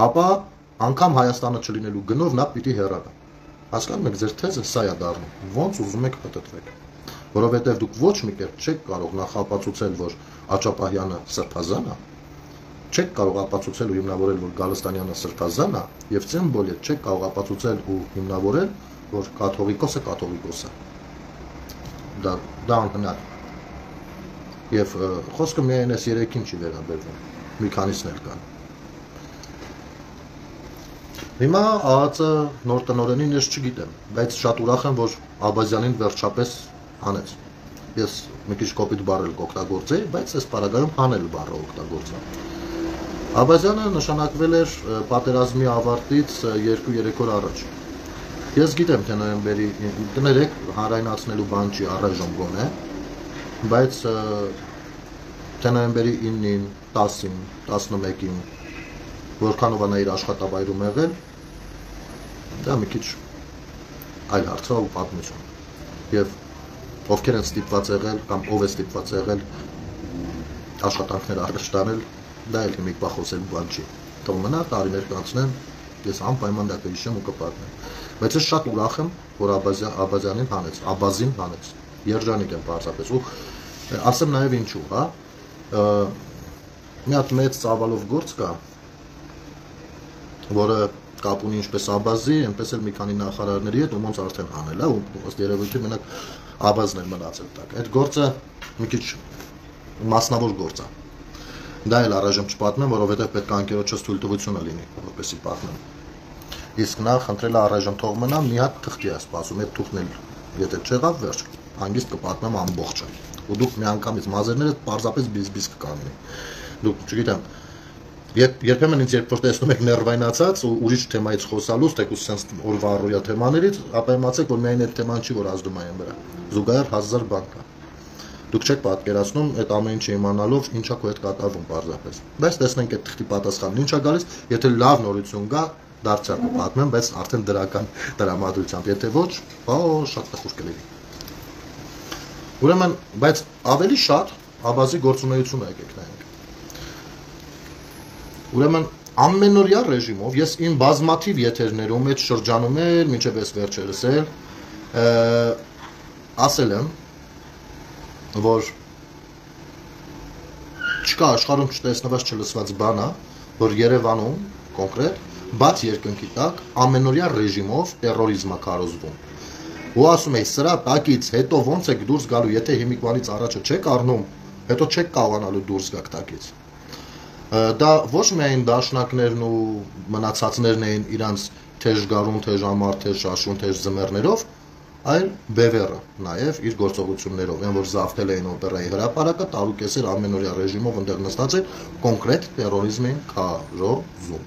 ապա անգամ Հայաստանը չլինելու գնով նա պիտի հեռանա։ Հասկանում եք, ձեր թեզը սա է դառնում, ոնց ուզում եք պատտվեք։ Որովհետև դուք ոչ մի կերպ չեք կարող նախապացուցել, որ Աչապահյանը սրբազան է, չեք կարող ապացուցել ու հիմնավորել, որ Գալստանյանը սրբազան է, եւ ցեմ բոլիետ չեք կարող ապացուցել ու հիմնավորել, որ կաթողիկոսը կաթողիկոս է։ Դա անհնար։ Եվ խոսքը միայն այս 3-ին չի վերաբերվում, մի քանիսն էլ կան։ Հիմա ԱԱԾ նոր տնօրենին ես չգիտեմ, բայց շատ ուրախ եմ, որ Աբազյանին վերջապես հանեց։ Ես մի քիչ կոպիտ բառ կօգտագործեի, բայց այս պարագայում հանել բառը օգտագործա։ Աբազյանը նշանակվել էր պատերազմի ավարտից 2-3 օր առաջ։ Ես գիտեմ, թե նոյեմբերի 3 հանրայնացնելու բան չի առայժմ գոնե, բայց թե նոյեմբերի 9-ին, 10-ին, 11-ին, որքանով է նա իր աշխատավայրում եղել, դա մի քիչ այլ հարց է ու պատմություն։ Եվ ովքեր են ստիպված եղել կամ ով է ստիպված եղել աշխատանքներ առաջ տանել, դա էլ հիմիկ բախոսել բան չի։ Թող մնա տարիներ կանցնեն, ես անպայման դա կհիշեմ ու կպատմեմ։ Բայց ես շատ ուրախ եմ, որ Աբազյանին հանեց, Աբազին հանեց։ Երջանիկ եմ պարզապես ու ասեմ նաև ինչու, հա։ Մի հատ մեծ ծավալով գործ կա, որը կապ ունի ինչպես Աբազի, այնպես էլ մի քանի նախարարների հետ, ոնց արդեն հանել է, ու ըստ երևույթի մենակ Աբազն է մնացել տակ։ Այդ գործը մի քիչ մասնավոր գործ է։ Դա էլ առայժմ չպատմեմ, որովհետև պետք է անկերոջս թույլտվությունը լինի, որպեսզի պատմեմ։ Իսկ նա խնդրել է առայժմ թող մնա, մի հատ թղթի է սպասում, այդ թուղթն էլ եթե չեղավ, վերջ, հանգիստ կպատմեմ ամբողջը։ Ու դուք միանգամից մազերները պարզապես բիզբիզ կկանգնի։ Դուք, չգիտեմ, երբեմն ինձ երբ որ տեսնում եք ներվայնացած ու ուրիշ թեմայից խոսալուց, թեկուզ sense օրվա առօրյա թեմաներից, ապա իմացեք, որ միայն այդ թեման չի, որ ազդում է այն վրա։ Զուգահեռ 1000 բան կա։ Դուք չեք պատկերացնում այդ ամեն ինչը իմանալով ինչա քո հետ կատարվում պարզապես։ Բայց տեսնենք այդ թղթի պատասխանն ինչա գալիս, եթե լավ նորություն գա, դարձյալ կպատմեմ, բայց արդեն դրական դրամատուրգությամբ, եթե ոչ, շատ տխուր կլինի։ Ուրեմն, բայց ավելի շատ Աբազի գործունեությունը եկեք նայենք։ Ուրեմն, ամենօրյա ռեժիմով ես իմ բազմաթիվ եթերներում այդ շրջանում էլ, մինչև այս վերջերս էլ ասել եմ, որ չկա աշխարհում չտեսնված չլսված բան է, որ Երևանում կոնկրետ բաց երկնքի տակ ամենօրյա ռեժիմով տերորիզմ է քարոզվում։ Ու ասում էի, սրա տակից հետո ոնց եք դուրս գալու, եթե հիմիկվանից առաջը չեք առնում, հետո չեք կարողանալու դուրս գաք տակից։ Դա ոչ միայն դաշնակներն ու մնացածներն էին իրանց թեժ գարուն, թեժ ամառ, թեժ շաշուն, թեժ ձմեռներով, այլ բևերը նաև իր գործողություններով, այն որ զավթել էին օպերայի հրապարակը, տարուկեսեր ամենօրյա ռեժիմով ընդեղ նստած էր կոնկրետ տերորիզմ էին քարոզում։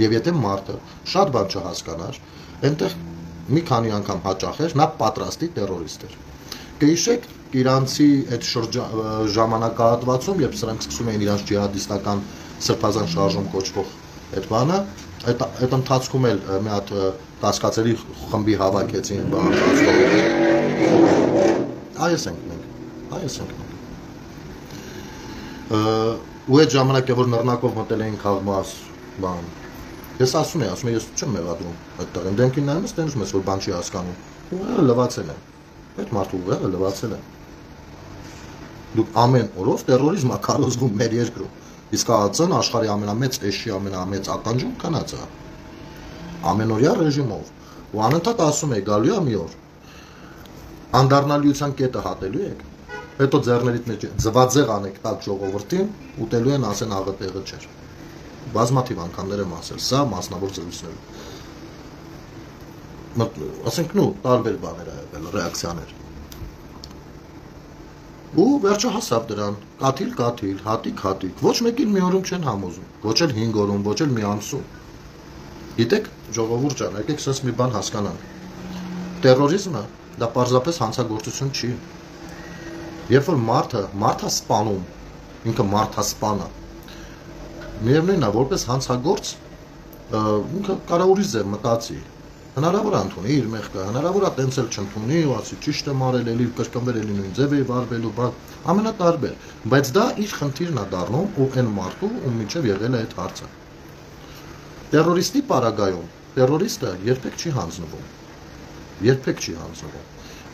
Եվ եթե մարդը շատ բան չհասկանար, այնտեղ մի քանի անգամ հաճախ էր, նա պատրաստի տերորիստ էր։ Կհիշեք իրանցի այդ ժամանակահատվածում, երբ սրանք սկսում էին իրանց ջիհադիստական սրբազան շարժում կոչվող այդ բանը, այդ ընթացքում էլ մի հատ տասկացերի խմբի հավաքեցին բան այս ենք մենք ու այդ ժամանակ որ նռնակով մտել էին քաղմաս բան ես ասում եմ ես չեմ մեղադրում այդտեղ եմ դեմքին նայում ես տենուս մեզ որ բան չի հասկանում ուղեղը լվացել է այդ մարդու ուղեղը լվացել է դուք ամեն օրով տերորիզմա քարոզվում մեր երկրում իսկ ԱԱՑ-ն աշխարհի ամենամեծ էշի ամենամեծ ականջում կանած է ամենօրյա ռեժիմով ու անընդհատ ասում է գալու է մի օր անդառնալիության կետը հատելու եք հետո ձեռներիդ մեջ ձվածեղ անեք տակ ժողովրդին ուտելու են ասեն աղտեղը չէր բազմաթիվ անգամներ եմ ասել սա մասնավոր զրույցներ ասենք նու տարբեր բաներ ա եղել ռեակցիաներ ու վերջը հասավ դրան կաթիլ հատիկ ոչ մեկին մի օրում չեն համոզում ոչ էլ 5 օրում ոչ էլ մի ամսում գիտեք ժողովուրդ ջան եկեք սենց մի բան հասկանանք տերորիզմը դա պարզապես հանցագործություն չի երբ որ մարդը սպանում ինքը մարդասպանը միևնույնն է որպես հանցագործ ինքը կարա ուրիշ է մտածի հնարավոր է ընդունի իր մեղքը հնարավոր է տենց էլ չընդունի ու ասի ճիշտ եմ արել էլի կրկնվել էլի նույն ձև էի վարվելու ամենատարբեր բայց դա իր խնդիրն է դառնում ու այն մարդու ում միջև եղել է այդ հարցը տերորիստի պարագայում տերորիստը երբեք չի հանձնվում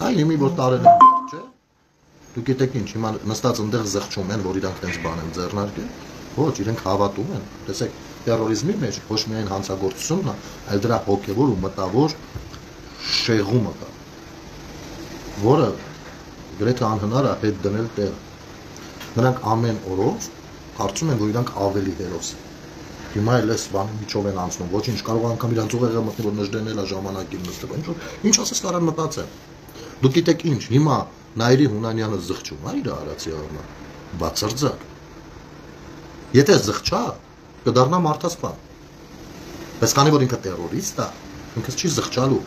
այ իմի որ տարել են չէ դուք գիտեք ինչ հիմա նստած այնտեղ զղջում են որ իրանք տենց բան են ձեռնարկել ոչ իրենք հավատում են տեսեք տերորիզմի մեջ ոչ միայն հանցագործությունն է այլ դրա հոգևոր ու մտավոր շեղումը կա որը գրեթե անհնար է հետ դնել տեղ նրանք ամեն օրով կարծում են որ իրանք ավելի հերոս հիմա էլ էս բանի միջով են անցնում ոչինչ կարող անգամ իրանք ուղեղը մտնի որ նժդենել է ժամանակին նստել ինչ ասես կարան մտածել դուք գիտեք ինչ հիմա Նայիրի Հունանյանը զղջում է իր արածի առնա բացարձակ եթե զղջա կդառնա մարդասպան բայց քանի որ ինքը տերորիստ է ինքը չի զղջալու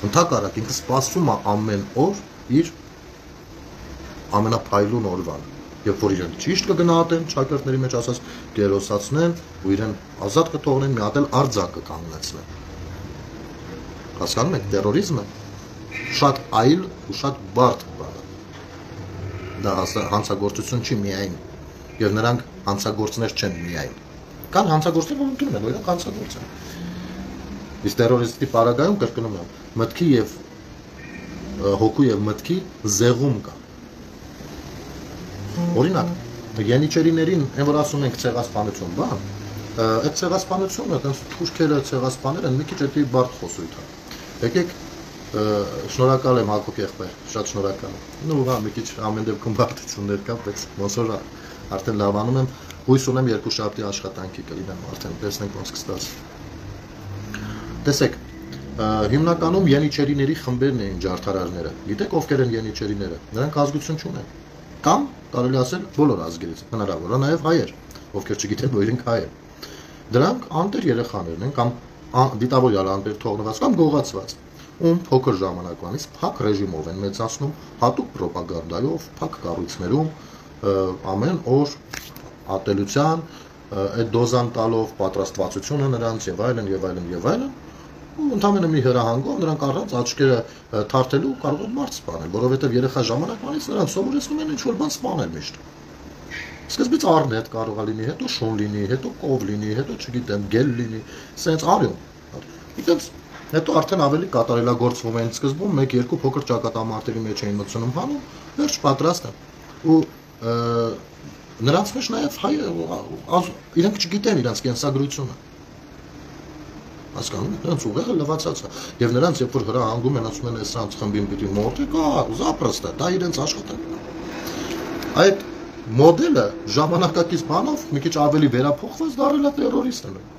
ընդհակառակ ինքը սպասում է ամեն օր իր ամենափայլուն օրվան երբ որ իրեն ճիշտ կգնահատեն շակերտների մեջ ասած կերոսացնեն ու իրեն ազատ կթողնեն մի հատ էլ արձակ կկանգնեցնեն հասկանում եք տերորիզմը շատ այլ ու շատ բարդ բան է դա հանցագործություն չի միայն եւ նրանք հանցագործներ չեն միայն կան հանցագործներ որ ընդունում են որ իրանք հանցագործ են իսկ տերորիստի պարագայում կրկնում եմ մտքի եւ հոգու եւ մտքի զեղում կա օրինակ յենիչերիներին այն որ ասում ենք ցեղասպանություն բան այդ ցեղասպանությունը այդպես թուրքերը ցեղասպաներ են մի քիչ էդի բարդ խոսույթ է եկեք շնորհակալ եմ Հակոբ եղբայր շատ շնորհակալ եմ նու հա մի քիչ ամեն դեպքում բարդություններ կա բայց ոնց որ արդեն լավանում եմ հույս ունեմ երկու շաբթի աշխատանքի կլինեմ արդեն տեսնենք ոնց կստացվի տեսեք հիմնականում յենիչերիների խմբերն էին ջարդարարները գիտեք ովքեր են յենիչերիները նրանք ազգություն չունեն կամ կարելի ասել բոլոր ազգերից հնարավոր է նաև հայեր ովքեր չգիտեն որ իրենք հայ են դրանք անտեր երեխաներն են կամ դիտավորյալ անտեր թողնված կամ գողացված ում փոքր ժամանակվանից փակ ռեժիմով են մեծացնում հատուկ ռոպագանդայով փակ կառույցներում ամեն օր ատելության այդ դոզան տալով պատրաստվածությունը նրանց եւ այլն ու ընդամենը մի հրահանգով նրանք առանց աչքերը թարթելու կարող են մարդ սպանել որովհետեւ երեխա ժամանակվանից նրանց սովորեցնում են ինչ-որ բան սպանել միշտ սկզբից առնետ կարող է լինի հետո շուն լինի հետո կով լինի հետո չգիտեմ գել լինի սենց արյուն այդպես հետո արդեն ավելի կատարելագործվում են սկզբում 1-2 փոքր ճակատամարտերի մեջ էին մտցնում հանում վերջ պատրաստ են ու նրանց մեջ նաև հայ իրենք չգիտեն իրենց կենսագրությունը հասկանում եք նրանց ուղեղը լվացած է եւ նրանց երբ որ հրահանգում են ասում են այս ցանց խմբին պիտի մորտեք զապրստը դա իրենց աշխատանքն է այդ մոդելը ժամանակակից բանով մի քիչ ավելի վերափոխված դառել է տերորիստները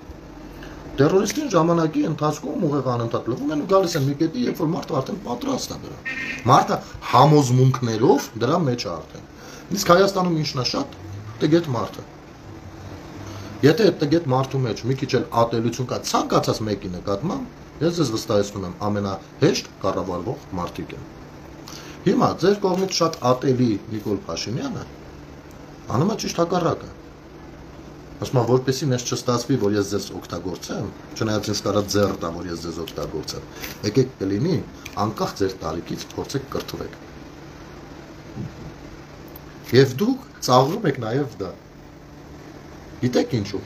Տերորիստին ժամանակի ընթացքում ուղեղը անընդհատ լվում են ու գալիս են մի կետի, երբ որ մարդը արդեն պատրաստ է դրա։ Մարդը համոզմունքներով դրա մեջ է արդեն։ Իսկ Հայաստանում ինչն է շատ տգետ մարդը։ Եթե այդ տգետ մարդու մեջ մի քիչ էլ ատելություն կա ցանկացած մեկի նկատմամբ, ես ձեզ վստահեցնում եմ ամենահեշտ կառավարվող մարդիկ են։ Հիմա ձեր կողմից շատ ատելի Նիկոլ Փաշինյանը անում է ճիշտ հակառակը։ ասում եմ, որպեսզի մեզ չստացվի, որ ես ձեզ օգտագործեմ, չնայած ինձ կարա ձեռ տա, որ ես ձեզ օգտագործեմ, եկեք կլինի, անկախ ձեր տարիքից փորձեք կրթվեք։ Եվ դուք ծաղրում եք նաև դա։ Գիտեք ինչու։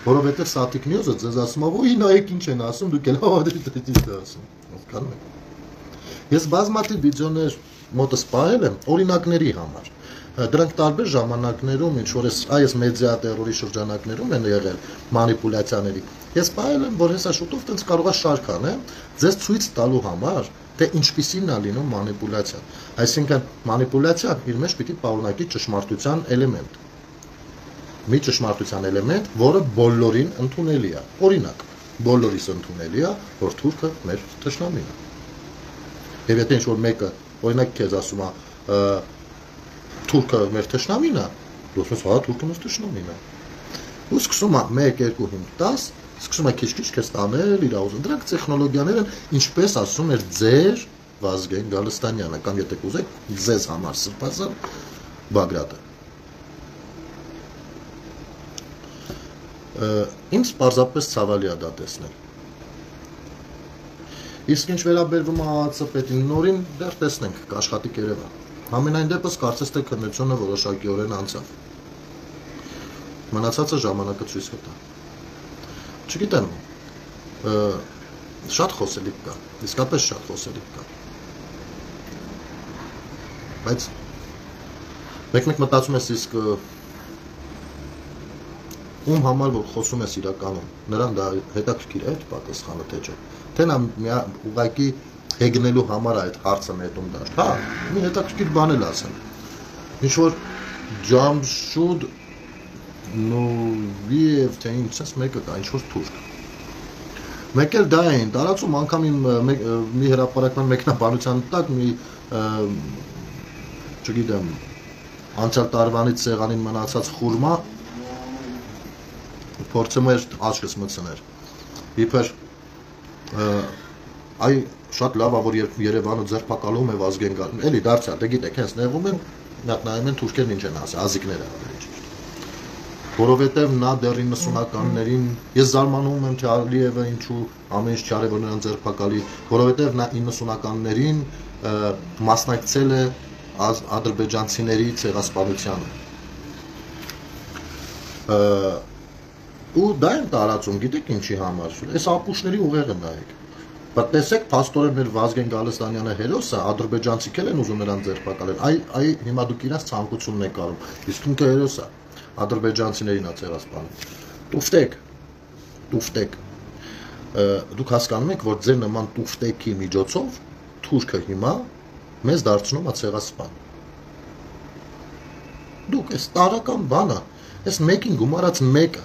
Որովհետև Սաթիկ Նյուզը ձեզ ասում է, ոյ նայեք ինչ են ասում, դուք էլ հավատացեք դա ասում։ Հասկանում եք։ Ես բազմաթիվ վիդեոներ մոտս պահել եմ օրինակների համար։ Դրանք տարբեր ժամանակներում, ինչ որ այս մեդիա տերորի շրջանակներում են եղել մանիպուլյացիաների։ Ես պահել եմ, որ հեսա շուտով տենց կարող է շարք անեմ, ձեզ ցույց տալու համար, թե ինչպիսին է լինում մանիպուլյացիան։ Այսինքն մանիպուլյացիան իր մեջ պիտի պարունակի ճշմարտության էլեմենտ։ Մի ճշմարտության էլեմենտ, որը բոլորին ընդունելի է։ Օրինակ, բոլորիս ընդունելի է, որ թուրքը մեր թշնամին է։ Եվ եթե ինչ-որ մեկը, օրինակ քեզ ասում է, թուրքը մեր թշնամին է, դու ասում ես, հա, թուրքը մեր թշնամին է։ Ու սկսում է 1, 2, 5, 10, սկսում է քիչ-քիչ քեզ տանել իր աուզը։ Դրանք տեխնոլոգիաներ են, ինչպես ասում էր ձեր Վազգեն Գալստանյանը, կամ եթե կուզեք, ձեզ համար սրբազան Բագրատը։ Ինձ պարզապես ցավալի է դա տեսնել։ Իսկ ինչ վերաբերվում է ԱԱՑ պետին նորին, դեռ տեսնենք, կաշխատի Երևան։ Համենայն դեպս կարծես թե քննությունը որոշակիորեն անցավ։ Մնացածը ժամանակը ցույց կտա։ Չգիտեմ, շատ խոսելիք կա, իսկապես շատ խոսելիք կա։ Բայց մեկ-մեկ մտածում ես իսկ ում համար որ խոսում ես իրականում, նրան դա հետաքրքիր է պատասխանը թե չէ։ Թե նա ուղղակի հեգնելու համար այդ հարցը նետում դաշտ։ Հա, մի հետաքրքիր բան էլ ասեմ։ Ինչ որ Ջամշուդ Նովիև թե ինչպես մեկը կա, ինչ որ թուրք։ Մեկ էլ դա էին տարածում անգամ մի հրապարակման մեկնաբանության տակ մի չգիտեմ անցյալ տարվանից սեղանին մնացած խուրմա փորձում էր աչքս մտցնել։ Իբր այ շատ լավ է որ երբ Երևանը ձերբակալում է Վազգեն Գալստանյանը, էլի դարձյա, դե գիտեք, հենց նեղում են, նայում են թուրքերն ինչ են ասել, ազիկները ավելի ճիշտ։ Որովհետև նա դեռ 90-ականներին ես զարմանում եմ թե Ալիևը ինչու ամեն ինչ չարի որ նրան ձերբակալի, որովհետև նա 90-ականներին մասնակցել է ադրբեջանցիների ցեղասպանությանը։ Ու դա են տարածում, գիտեք ինչի համար, այս ապուշների ուղեղը նայեք։ Բայց տեսեք, փաստորեն մեր Վազգեն Գալստանյանը հերոսը, ադրբեջանցիք են ուզում նրան ձերբակալել, այ հիմա դուք իրաց ցանկությունն եք կարում, իսկ ինքը հերոս է, ադրբեջանցիներին է ցեղասպանում։ Տուֆտեք, դուք հասկանում եք, որ ձեր նման տուֆտեկի միջոցով թուրքը հիմա մեզ դարձնում է ցեղասպան։ Դուք այս տարական բանը, այս մեկին գումարած մեկը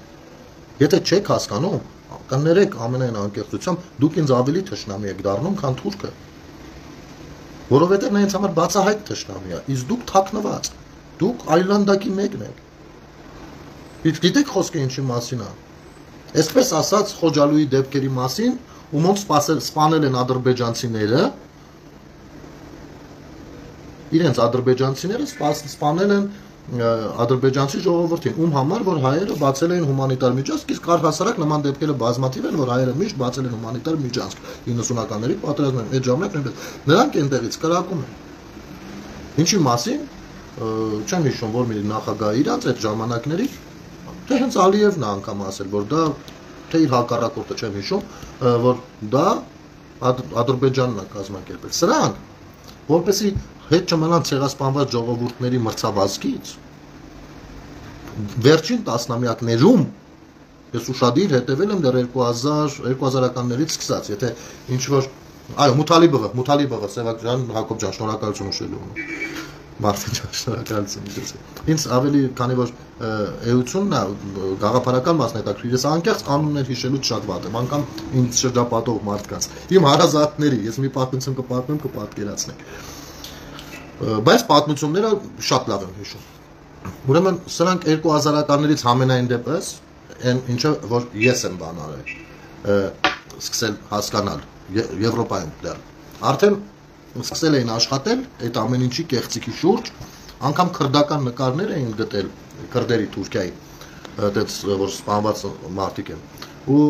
Եթե չեք հասկանում, կներեք ամենայն անկեղծությամբ, դուք ինձ ավելի թշնամի եք դառնում, քան թուրքը։ Որովհետև նա ինձ համար բացահայտ թշնամի է, իսկ դուք թաքնված, դուք այլանդակի մեկն եք։ Իսկ գիտեք խոսքը ինչի մասին է։ Այսպես ասած Խոջալուի դեպքերի մասին, ում ոնց սպանել են ադրբեջանցիները, իրենց ադրբեջանցիները սպանել են ադրբեջանցի ժողովրդին, ում համար որ հայերը բացել էին հումանիտար միջանցք, իսկ առհասարակ նման դեպքերը բազմաթիվ են, որ հայերը միշտ բացել են հումանիտար միջանցք 90-ականների պատերազմներում, այդ ժամանակ նրանք այնտեղից կրակում են։ Ինչի մասին, չեմ հիշում, որ մի նախագահ իրանց այդ ժամանակների, թե հենց Ալիևն է անգամ ասել, որ դա թե իր հակառակորդը չեմ հիշում, որ դա Ադրբեջանն է կազմակերպել։ Սրանք, որպեսզի հետ չմնան ցեղասպանված ժողովուրդների մրցավազքից վերջին տասնամյակներում ես ուշադիր հետևել եմ դեռ 2000-ականներից սկսած, եթե ինչ որ այո, Մութալիբովը, Սևակ ջան, Հակոբ ջան, շնորհակալություն ուշելու։ Մարտին ջան, շնորհակալություն։ Ինձ ավելի, քանի որ էությունն է, գաղափարական մասն է հետաքրքիր, ես անկեղծ անուններ հիշելուց շատ վատ եմ, անգամ ինձ շրջապատող մարդկանց։ Իմ հարազատների, ես մի պատմություն կպատմեմ, կպատկերացնեք։ Բայց պատմությունները շատ լավ եմ հիշում։ Ուրեմն սրանք 2000-ականներից համենայն դեպս այն ինչը որ ես եմ բան արել, սկսել հասկանալ Եվրոպայում դեռ։ Արդեն սկսել էին աշխատել այդ ամեն ինչի կեղծիքի շուրջ, անգամ քրդական նկարներ էին գտել քրդերի Թուրքիայի, այդպես որ սպանված մարդիկ են ու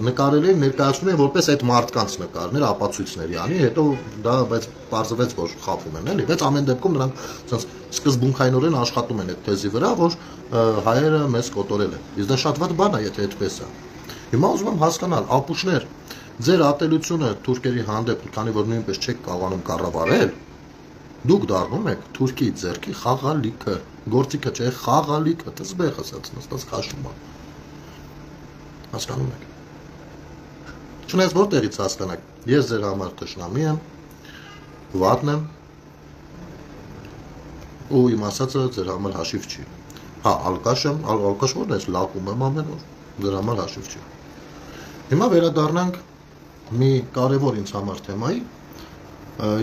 նկարել են ներկայացնում են որպես այդ մարդկանց նկարներ ապացույցների անի հետո դա բայց բարձրվեց որ խափում են էլի բայց ամեն դեպքում նրանք ասես սկզբունքայինորեն աշխատում են այդ թեզի վրա որ հայերը մեզ կոտորել են իսկ դա շատ վատ բան է եթե այդպես է հիմա ուզում եմ հասկանալ ապուշներ ձեր ատելությունը թուրքերի հանդեպ քանի որ նույնպես չեք կարողանում կառավարել դուք դառնում եք Թուրքիի ձեռքի խաղալիքը գործիքը չէ խաղալիքը տզբեղ ասած նստած քաշում է հասկանում եք չնայած որտեղից հասկանաք ես ձեր համար թշնամի եմ վատն եմ ու իմ ասածը ձեր համար հաշիվ չի հա ալկաշ եմ ալկաշ որն է լակում եմ ամեն օր ձեր համար հաշիվ չի հիմա վերադառնանք մի կարևոր ինձ համար թեմայի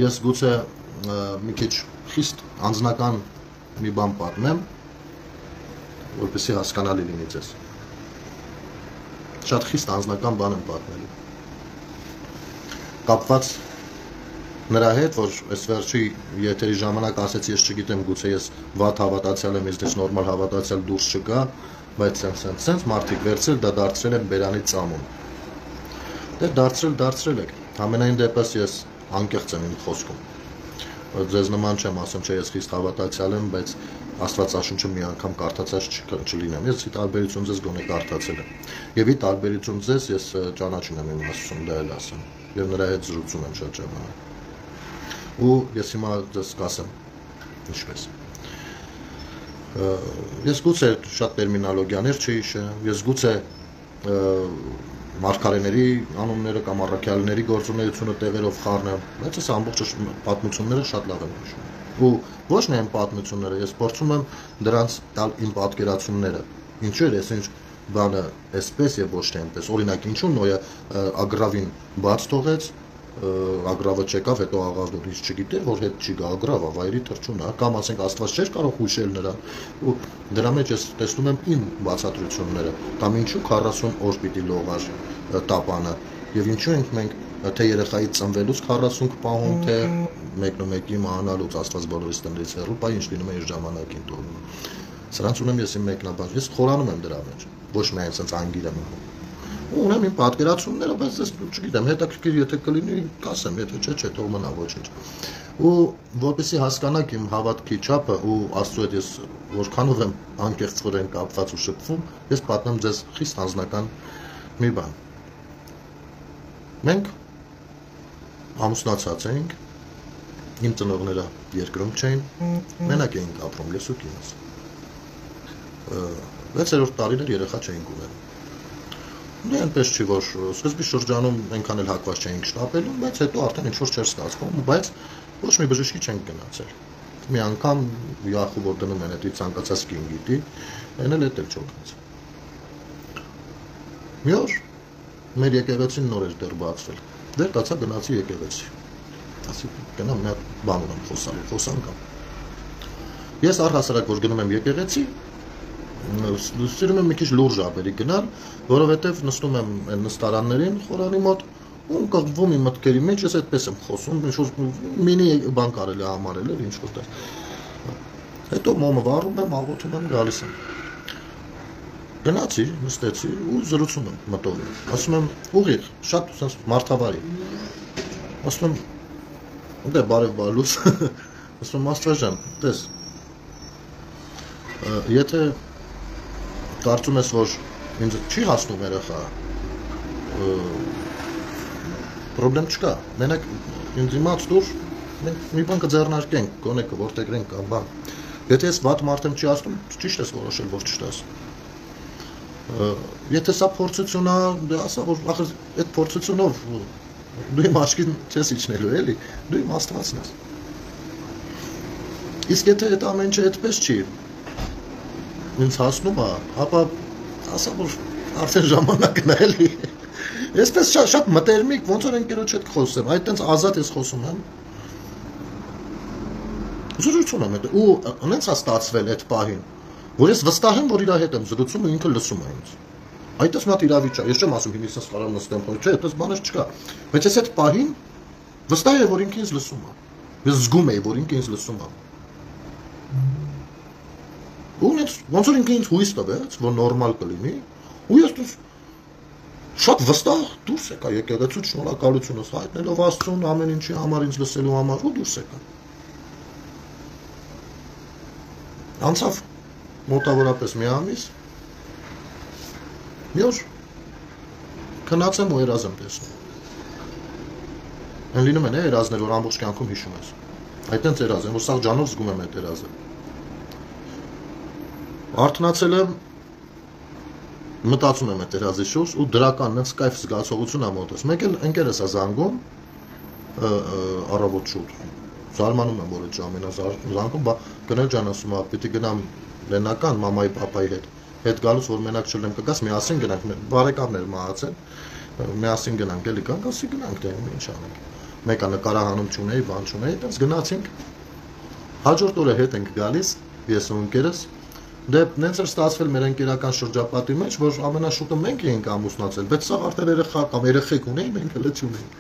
ես գուցե մի քիչ խիստ անձնական մի բան պատմեմ որպեսզի հասկանալի լինի ձեզ շատ խիստ անձնական բան եմ պատմելու կապված նրա հետ որ այս վերջի եթերի ժամանակ ասեցի ես չգիտեմ գուցե ես վատ հավատացյալ եմ ես նորմալ հավատացյալ դուրս չգա բայց սենց մարդիկ վերցրել դա դարձրել են բերանի ծամոն դե դարձրել եք ամենայն դեպս ես անկեղծ եմ իմ խոսքում ձեզ նման չեմ ասում չէ ես խիստ հավատացյալ եմ բայց Աստվածաշունչը մի անգամ կարդացած չլինեմ ես ի տարբերություն ձեզ գոնե կարդացել եմ եւ ի տարբերություն ձեզ ես ճանաչում եմ իմ Աստծուն դա էլ ասեմ եւ նրա հետ զրուցում եմ շատ ժամանակ ու ես հիմա ձեզ կասեմ ինչպես ես գուցե շատ տերմինոլոգիաներ չհիշեմ ես գուցե մարգարեների անունները կամ առաքյալների գործունեությունը տեղերով խառնեմ, բայց այս ամբողջ պատմությունները շատ լավ եմ հիշում։ Ու ոչ միայն պատմությունները, ես փորձում եմ դրանց տալ իմ պատկերացումները։ Ինչու էր այս ինչ բանը այսպես եւ ոչ թե այնպես։ Օրինակ, ինչու Նոյը ագրավին բաց թողեց, ագրավը չեկավ, հետո աղավը ինչ չգիտեր, որ հետ չի գա ագրավը, վայրի թրջունը, կամ ասենք Աստված չէր կարող հուշել նրան։ Ու դրա մեջ ես տեսնում եմ իմ բացատրությունները, կամ ինչու 40 օր պիտի լողար տապանը, եւ ինչու ենք մենք թե երեխայի ծնվելուց 40 պահում, թե մեկնումեկի մահանալուց Աստված բոլորից տնից հեռու, բա ինչ լինում է իր ժամանակին տոնում։ Սրանց ունեմ ես իմ մեկնաբան, ես խորանում եմ դրա մեջ, ոչ միայն sense անգիր եմ ունեմ իմ պատկերացումները, բայց ես չգիտեմ, հետաքրքիր եթե կլինի, կասեմ, եթե չէ, թող մնա ոչինչ։ Ու որպեսզի հասկանաք իմ հավատքի չափը ու Աստծո հետ ես որքանով եմ անկեղծորեն կապված ու շփվում, ես պատմեմ ձեզ խիստ անձնական մի բան։ Մենք ամուսնացած էինք, իմ ծնողները երկրում չէին, մենակ էինք ապրում, ես ու կինս։ 6-րդ տարին երեխա չէինք ունենում։ Դե այնպես չի որ սկզբի շրջանում այնքան էլ հակված չէինք շտապելուն, բայց հետո արդեն ինչ որ չէր ստացվում, բայց ոչ մի բժշկի չենք գնացել։ Մի անգամ յախու որ դնում են այդ ցանկացած կին գիտի, այն էլ էլ չօգնեց։ Մի օր մեր եկեղեցին նոր էր դեռ բացվել։ Դեռ տացա գնացի եկեղեցի։ Ասի գնամ մի հատ բան ունեմ խոսանք։ Ես առհասարակ որ գնում եմ եկեղեցի, սիրում եմ մի քիչ լուրջ աբերի գնալ, որովհետև նստում եմ այն նստարաններին խորանի մոտ ու կղվում իմ մտքերի մեջ, ես այդպես եմ խոսում, ինչ-որ մինի բան կարելի համարել էր ինչ-որ տեղ։ Հետո մոմը վառում եմ, աղոթում եմ, գալիս եմ։ Գնացի, նստեցի ու զրուցում եմ մտովին։ Ասում եմ ուղիղ, շատ sense մարդավարի։ Ասում եմ դե բարև բալուս։ Ասում եմ Աստված ջան, տես։ Եթե կարծում ես որ ինձ չի հասնում երեխա պրոբլեմ չկա մենակ ինձ իմաց դուր մենք մի բան կձեռնարկենք գոնե կորտեգրենք կամ բան եթե ես վատ մարդ եմ չի ասում ճիշտ ես որոշել որ չտաս եթե սա փորձություն է դե ասա որ ախր այդ փորձությունով դու իմ աչքին չես իջնելու էլի դու իմ Աստվածն ես իսկ եթե այդ ամեն ինչը այդպես չի ինձ հասնում է, ապա ասա որ արդեն ժամանակն է էլի։ Այսպես շատ մտերմիկ, ոնց որ ընկերոջ հետ խոսեմ, այդ տենց ազատ ես խոսում եմ։ Զրուցում եմ ու ունենց է ստացվել այդ պահին, որ ես վստահ եմ, որ իր հետ եմ զրուցում ու ինքը լսում է ինձ։ Այդպես մի հատ իրավիճակ, ես չեմ ասում հիմա ինձ կարամ նստեմ, չէ, այդպես բաներ չկա։ Բայց ես այդ պահին վստահ եմ, որ ինքը ինձ լսում է։ Ես զգում եի, որ ինքը ինձ լսում է։ Ու ոնց որ ինքը ինձ հույս տվեց, որ նորմալ կլինի, ու ես շատ վստահ դուրս եկա եկեղեցուց շնորհակալությունս հայտնելով Աստծուն ամեն ինչի համար ինձ լսելու համար ու դուրս եկա։ Անցավ մոտավորապես մի ամիս։ Մի օր քնած եմ ու երազ եմ տեսնում։ Են լինում են երազներ, որ ամբողջ կյանքում հիշում ես։ Այդտենց երազ եմ, որ սաղ ջանով զգում եմ այդ երազը։ Արթնացել եմ, մտածում եմ այդ երազի շուրջ ու դրական նենց կայֆ զգացողություն ա մոտս։ Մեկ էլ ընկերս ա զանգում առավոտ շուտ։ Զարմանում եմ, որ այդ ժամին ա զանգում, բա գնել ջան ասում ա, պիտի գնամ Լեննական մամայի պապայի հետ գալուց, որ մենակ չլեմ կգաս, միասին գնանք, բարեկամներ մահացել, միասին գնանք, էլի կանք, ասի գնանք, դե ինչ անենք։ Մեկը նկարահանում չունեի, բան չունեի, այդպես գնացինք։ Հաջորդ օրը հետ ենք գալիս, ես ու ընկերս։ Դե նենց էր ստացվել մեր ընկերական շրջապատի մեջ, որ ամենաշուտը մենք էինք ամուսնացել, բայց սա արդեն երեխա կամ երեխեք ունեի, մենք հələ չունեինք։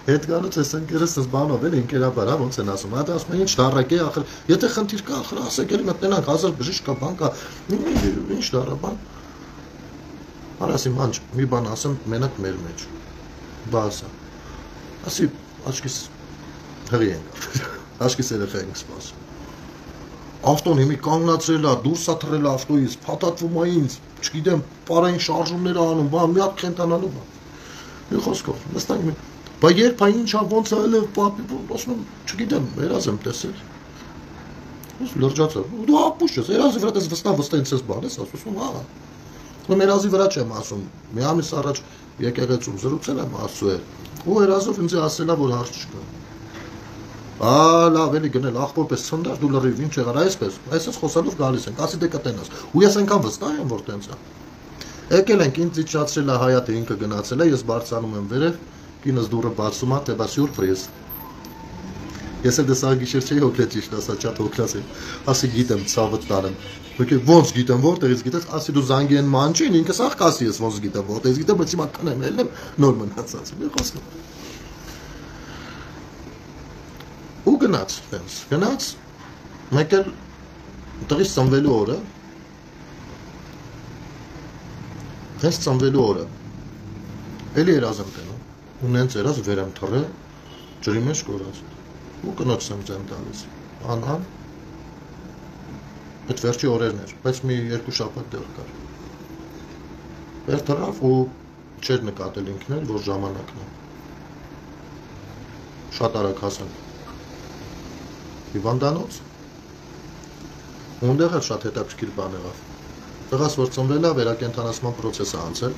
Հետ գալուց ես ընկերս բանով էլ ընկերաբար, ոնց են ասում, հա դա ասում են ինչ դառակ է, ախր, եթե խնդիր կա, ախր ասեք, էլի մտնենք 1000 բժիշկ կա, բան կա, ինչ դառաբան։ Արասի մանչ, մի բան ասեմ, մենակ մեր մեջ։ Բա ասա։ Ասի, աչքիս հղի ենք, աչքիս երեխա ենք սպասում։ Ավտոն հիմի կանգնացրել է, դուրս է թռել ավտոյից, փաթաթվում է ինձ, չգիտեմ, պարային շարժումներ անում, բան, մի հատ քենտանալու բան։ Մի խոսքով, նստանք մի, բա երբ է ինչ է, ոնց է էլ պապի, ասում եմ, չգիտեմ, երազ եմ տեսել։ Ус լրջացա։ Դու ապուշ ես, երազի վրա դες վստահ ինձ ես բան ես, ասում հա։ Ու երազի վրա չեմ ասում, մի ամիս առաջ եկեղեցում զրուցել եմ Աստծու հետ։ Ու երազով ինձ ասելա, որ հարց չկա։ Լավ, էլի գնել, աղբորպես ցնդար, դու լրիվ, ինչ եղար, այսպես, այսպես խոսալով գալիս ենք, ասի դե կտենաս։ Ու ես այնքան վստահ եմ, որ տենց է։ Եկել ենք, ինձ իջացրել է Հայատը, ինքը գնացել է, ես բարձրանում եմ վերև, կինս դուռը բացում է, թե բա սյուրպրիզ։ Ես էլ դες ագիշեր չէի հոգնել ճիշտ ասա, շատ հոգնած եմ։ Ասի գիտեմ, ցավը տանեմ։ Ոնց գիտեմ, որտեղից գիտես, ասի դու զանգի են մանչին, ինքս աղ կասի ես ոնց գիտեմ, որտեղից գիտեմ, բայց հիմա տնեմ, ելնեմ, նոր մնացած։ Մի խոսքով։ Ու գնաց, տենց, գնաց, մեկ էլ տղիս ծնվելու օրը, հենց ծնվելու օրը, էլի երազ եմ տենում, ու նենց երազ վեր եմ թռել, ջրի մեջ կորած, ու կնոց եմ ձեմ տալիս, անհան, այդ վերջի օրերն էր, բայց մի 2 շաբաթ դեռ կար, վեր թռավ ու չեր նկատել ինքն էլ, որ ժամանակն է, շատ արագ հասանք, հիվանդանոց, ունդեղ էլ շատ հետաքրքիր բան եղավ, տղաս որ ծնվել է, վերակենդանացման պրոցես է անցել,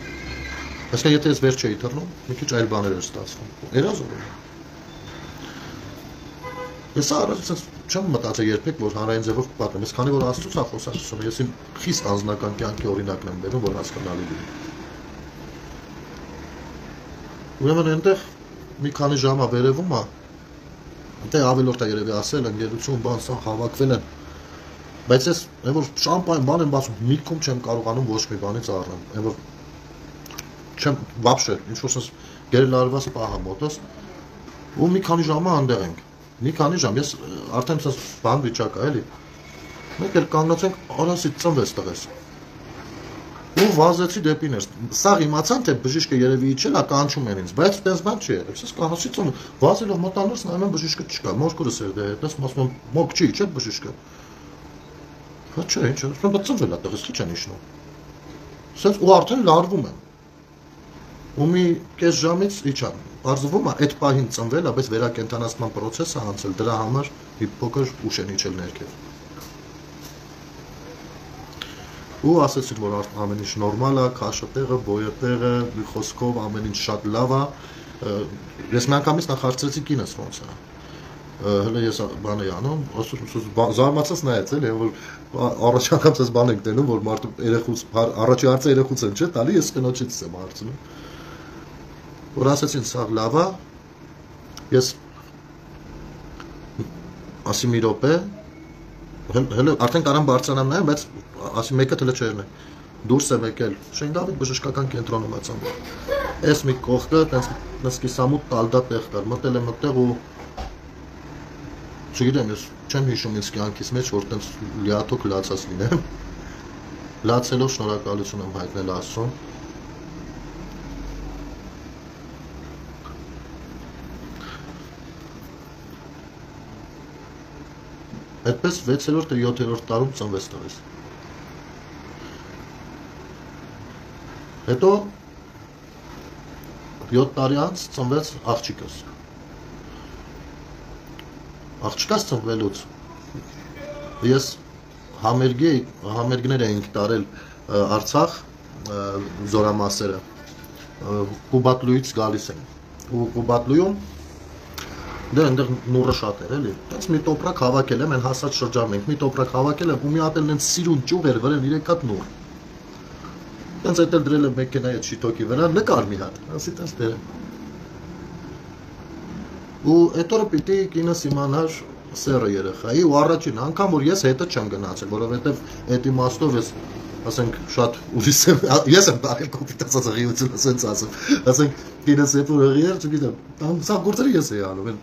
այսինքն եթե ես վեր չէի թռնում, մի քիչ այլ բաներ էր ստացվում, երազով էր։ Ես առաջ չեմ մտածել երբեք, որ հանրային ձևով կպատմեմ, ես քանի որ Աստծուց է խոսացում, ես իմ խիստ անձնական կյանքի օրինակն եմ բերում, որ հասկանալի լինի։ Ուրեմն այնտեղ մի քանի ժամ է վերևում է, այնտեղ ավելորդ է երևի ասել, ընկերություն, բան, սա հավաքվել են, բայց ես այն որ շամպայն բան եմ բացում, միտքում չեմ կարողանում ոչ մի բանից առնեմ, այն որ չեմ վաբշե, ինչ-որ sense գերել արված պահա մոտս, ու մի քանի ժամը այնտեղ ենք, մի քանի ժամ, ես արդեն sense բան վիճակ է, էլի, մեկ էլ կանգնացենք, արասի ծնվեց տղես, ու վազեցի դեպի ներս, սաղ իմացան, թե բժիշկը երևի իջել է, կանչում են ինձ, բայց տենց բան չի եղել, ես կանացի ծնվում, վազելով մտանոց նայում եմ բժիշկը չկա, մորքուրս էր դե հետս, ասում եմ, մոք չի իջել բժիշկը, հա չէ, ինչ, ասում եմ, ծնվել է տղես, քիչ են իջնում, սենց ու արդեն լարվում եմ, ու մի կես ժամից իջան, պարզվում է, այդ պահին ծնվել է, բայց վերակենդանացման պրոցես է անցել, դրա համար մի փոքր ուշ են իջել ներքև։ Ու ասեցին, որ ամեն ինչ նորմալ է, քաշը տեղը, բոյը տեղը, մի խոսքով ամեն ինչ շատ լավ է։ Ես մի անգամից նախարարեցի կինս ոնց է։ Հələ ես բան էի անում, զարմացած նայեց էլի, որ առաջ անգամ ես բան եք տենում, որ մարդու երեխուց առաջի հարցը երեխուց են չէ, տալի ես կնոջից եմ հարցնում։ Որ ասեցին, սա լավ է, ես ասի մի րոպե, հələ արդեն կարամ բարձրանամ նայեմ, բայց ասի մեկը թելը չերն է, դուրս եմ եկել, Շեն Դավիթ բժշկական կենտրոնում է ծնվել, ես մի կողքը, տենց կիսամութ տալդա տեղ կար, մտել եմ մտեղ ու չգիտեմ, ես չեմ հիշում ինձ կյանքիս մեջ, որ տենց լիաթոք լացած լինեմ, Լացելով շնորհակալություն եմ հայտնել Աստծուն։ Այդպես 6-րդ եւ 7-րդ տարում ծնվեց տղես։ Հետո 7 տարի անց ծնվեց աղջիկս։ Աղջկաս ծնվելուց ես համերգներ էինք տարել Արցախ զորամասերը Կուբատլույից գալիս են ու Կուբատլույում դե այնտեղ նուրը շատ էր էլի այդպես մի տոպրակ հավաքել եմ այն հասած շրջանում ենք մի տոպրակ հավաքել եմ ու մի հատ էլ նենց սիրուն ճյուղ էր վրան 3 հատ նուր տենց այդ էլ դրել եմ մեքենայի այդ շիտոկի վրա նկար մի հատ ասի տենց դեր ու այդ օրը պիտի կինս իմանար սերը երեխայի ու առաջին անգամ որ ես հետը չեմ գնացել որովհետև այդ իմաստով ես ասենք շատ ուրիշ ես եմ տարել կոպիտ ասածղիությունը ասենց ասեմ ասենք կինս երբ որ հղի էր չգիտեմ սա գործերը ես էի անում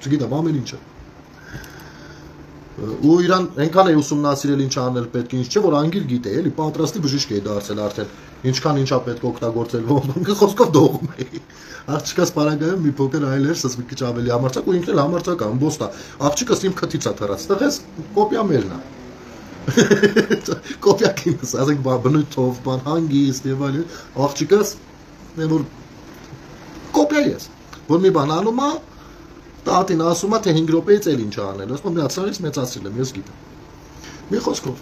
չգիտեմ ամեն ինչը ու իրան այնքան է ուսումնասիրել ինչ անել պետք ինչ չէ որ անգիր գիտե էլի պատրաստի բժիշկ էի դարձել արդեն ինչքան ինչա պետք օգտագործել ոնք խոսքով դողում էի աղջիկս պարագայում մի փոքր այլ էր սա մի քիչ ավելի համարձակ ու ինքն էլ համարձակ ամբոստա աղջիկս իմ քթից է թռած տղես կոպիա մերն է կոպիա կինս ասենք բնույթով բան հանգիստ եւ այլն աղջիկս որ կոպիա ես որ մի բան անում է տատին ասում է թե 5 րոպեից էլ ինչ անել ասում մի հատ սարից մեծացրել եմ ես գիտեմ մի խոսքով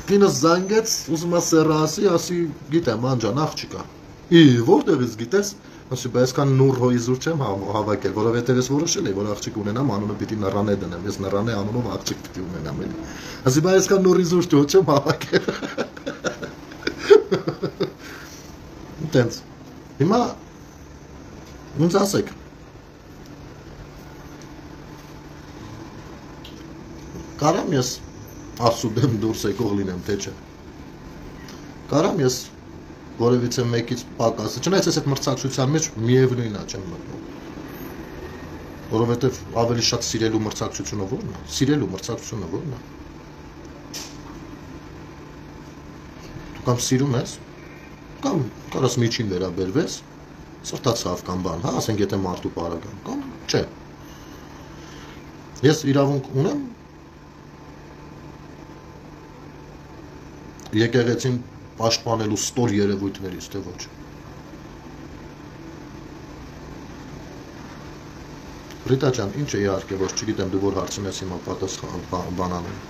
կինս զանգեց ուզում է սերը ասի գիտեմ անջան աղջիկա որտեղից գիտես ասի բայց այսքան նուր հոիզուր չեմ հավաքել որովհետև ես որոշել էի որ աղջիկ ունենամ անունը պիտի նռանե դնեմ ես նռանե անունով աղջիկ պիտի ունենամ էլի ասի բայց այսքան նուր իզուր չեմ հավաքել տենց հիմա ոնց ասեք կարամ ես Աստծու դեմ դուրս եկող լինեմ թե չէ կարամ ես որևիցե մեկից պակասը չնայած ես այդ մրցակցության մեջ միևնույնն է չեմ մտնում որովհետև ավելի շատ սիրելու մրցակցությունը ո՞րն է սիրելու մրցակցությունը ո՞րն է դու կամ սիրում ես կամ կարաս միջին վերաբերվես սրտացավ կամ բան հա ասենք եթե մարդու պարագան կամ չէ ես իրավունք ունեմ եկեղեցին պաշտպանելու ստոր երևույթներից թե ոչ Ռիտա ջան ինչ է իհարկե որ չգիտեմ դու որ հարցնես հիմա պատասխան բանանում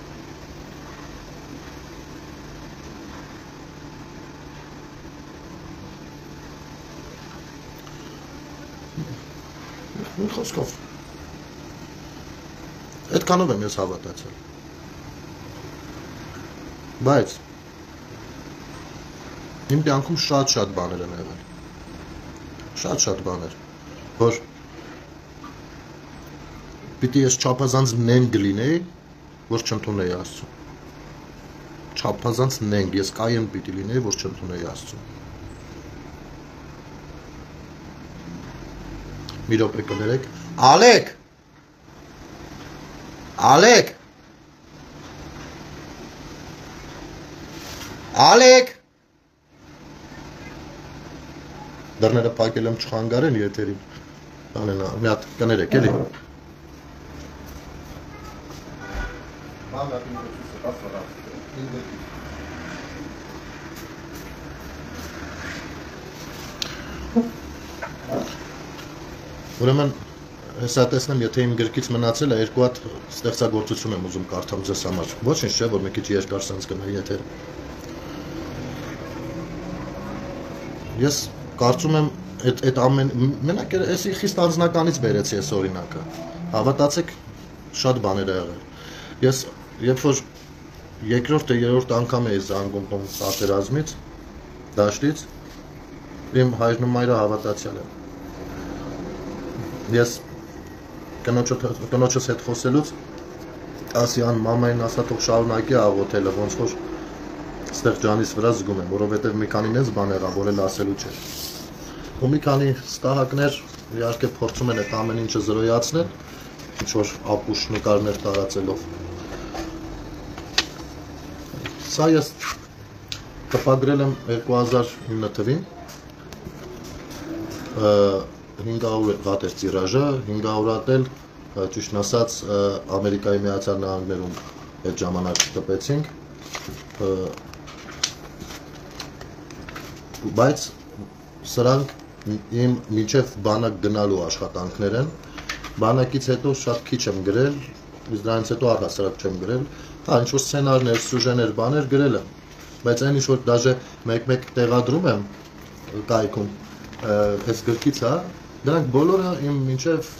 Մի խոսքով այդքանով եմ ես հավատացել բայց իմ կյանքում շատ բաներ են եղել շատ բաներ որ պիտի ես չափազանց նենգ լինեի որ չընդունեի Աստծուն չափազանց նենգ ես կայեն պիտի լինեի որ չընդունեի Աստծուն մի րոպե կներեք Ալեք դռները փակել եմ չխանգարեն եթերին անենա մի հատ կներեք էլի Ուրեմն հեսա տեսնեմ եթե իմ գրքից մնացել է երկու հատ ստեղծագործություն եմ ուզում կարդամ ձեզ համար ոչինչ չէ որ մի քիչ երկար սենց գնա եթեր Ես կարծում եմ այդ ամեն մենակ էսի խիստ անձնականից բերեցի այս օրինակը հավատացեք շատ բաներ ա եղել ես երբ որ երկրորդ թե երրորդ անգամ էի զանգում տոն պատերազմից դաշտից իմ հայրն ու մայրը հավատացյալ են Ես կնոջս հետ խոսելուց ասիան մամային ասա թող շարունակի աղոթելը ոնց որ ստեղ ջանիս վրա զգում եմ որովհետև մի քանի նենց բան եղավ որ էլ ասելու չէ ու մի քանի ստահակներ իհարկե փորձում են այդ ամեն ինչը զրոյացնել ինչ որ ապուշ նկարներ տարածելով Սա ես տպագրել եմ 2009 թվին 500 վատ էր տիրաժը, 500 հատ էլ ճիշտն ասած Ամերիկայի Միացյալ Նահանգներում այդ ժամանակ տպեցինք, բայց սրանք իմ մինչև բանակ գնալու աշխատանքներ են, բանակից հետո շատ քիչ եմ գրել, իսկ դրանից հետո առհասարակ չեմ գրել, ինչ-որ սցենարներ, սյուժեներ, բաներ գրել եմ, բայց այն ինչ-որ դաժե մեկ-մեկ տեղադրում եմ կայքում, այս գրքից, դրանք բոլորը իմ մինչև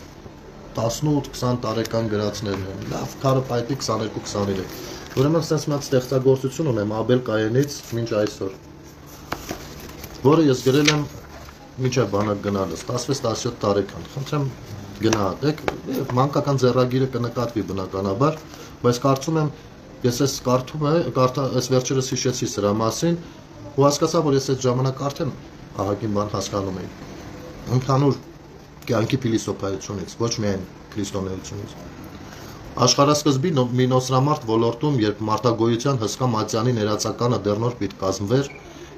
18-20 տարեկան գրածներն են, լավ քարոպայտի 22-23, ուրեմն սենց մեկ ստեղծագործություն ունեմ Աբել Կայանից մինչ այսօր, որը ես գրել եմ մինչև բանակ գնալս, 16-17 տարեկան, խնդրեմ գնահատեք, մանկական ձեռագիրը կնկատվի բնականաբար, բայց կարծում եմ, ես այս կարդում այս վերջերս հիշեցի սրա մասին, ու հասկացա, որ ես այդ ժամանակ արդեն ահագին բան հասկանում էի, ընդհանուր կյանքի փիլիսոփայությունից, ոչ միայն քրիստոնեությունից։ Աշխարհասկզբի մի նոսրամարդ ոլորտում, երբ մարտագոյության հսկա մատյանի ներածականը դեռ նոր պիտի կազմվեր,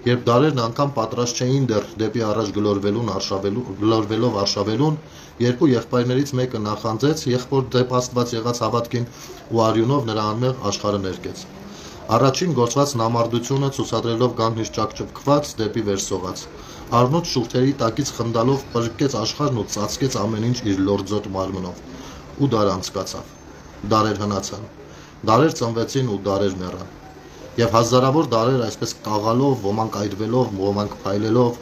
երբ դարերն անգամ պատրաստ չէին դեռ դեպի առաջ գլորվելով արշավելուն, երկու եղբայրներից մեկը նախանձեց, եղբոր դեպ Աստված եղած հավատքին ու արյունով նրա անմեղ աշխարհը ներկեց։ Առաջին գործված նամարդությունը ցուցադրելով գանգնիշ ճակճկված դեպի վեր սողաց։ Արնոտ շուրթերի տակից խնդալով պրկեց աշխարհն ու ծածկեց ամեն ինչ իր լորձոտ մարմնով։ Ու դար անցկացավ։ Դարեր հնացան։ Դարեր ծնվեցին ու դարեր մեռան։ Եվ հազարավոր դարեր այսպես կաղալով, ոմանք այրվելով, ոմանք փայլելով,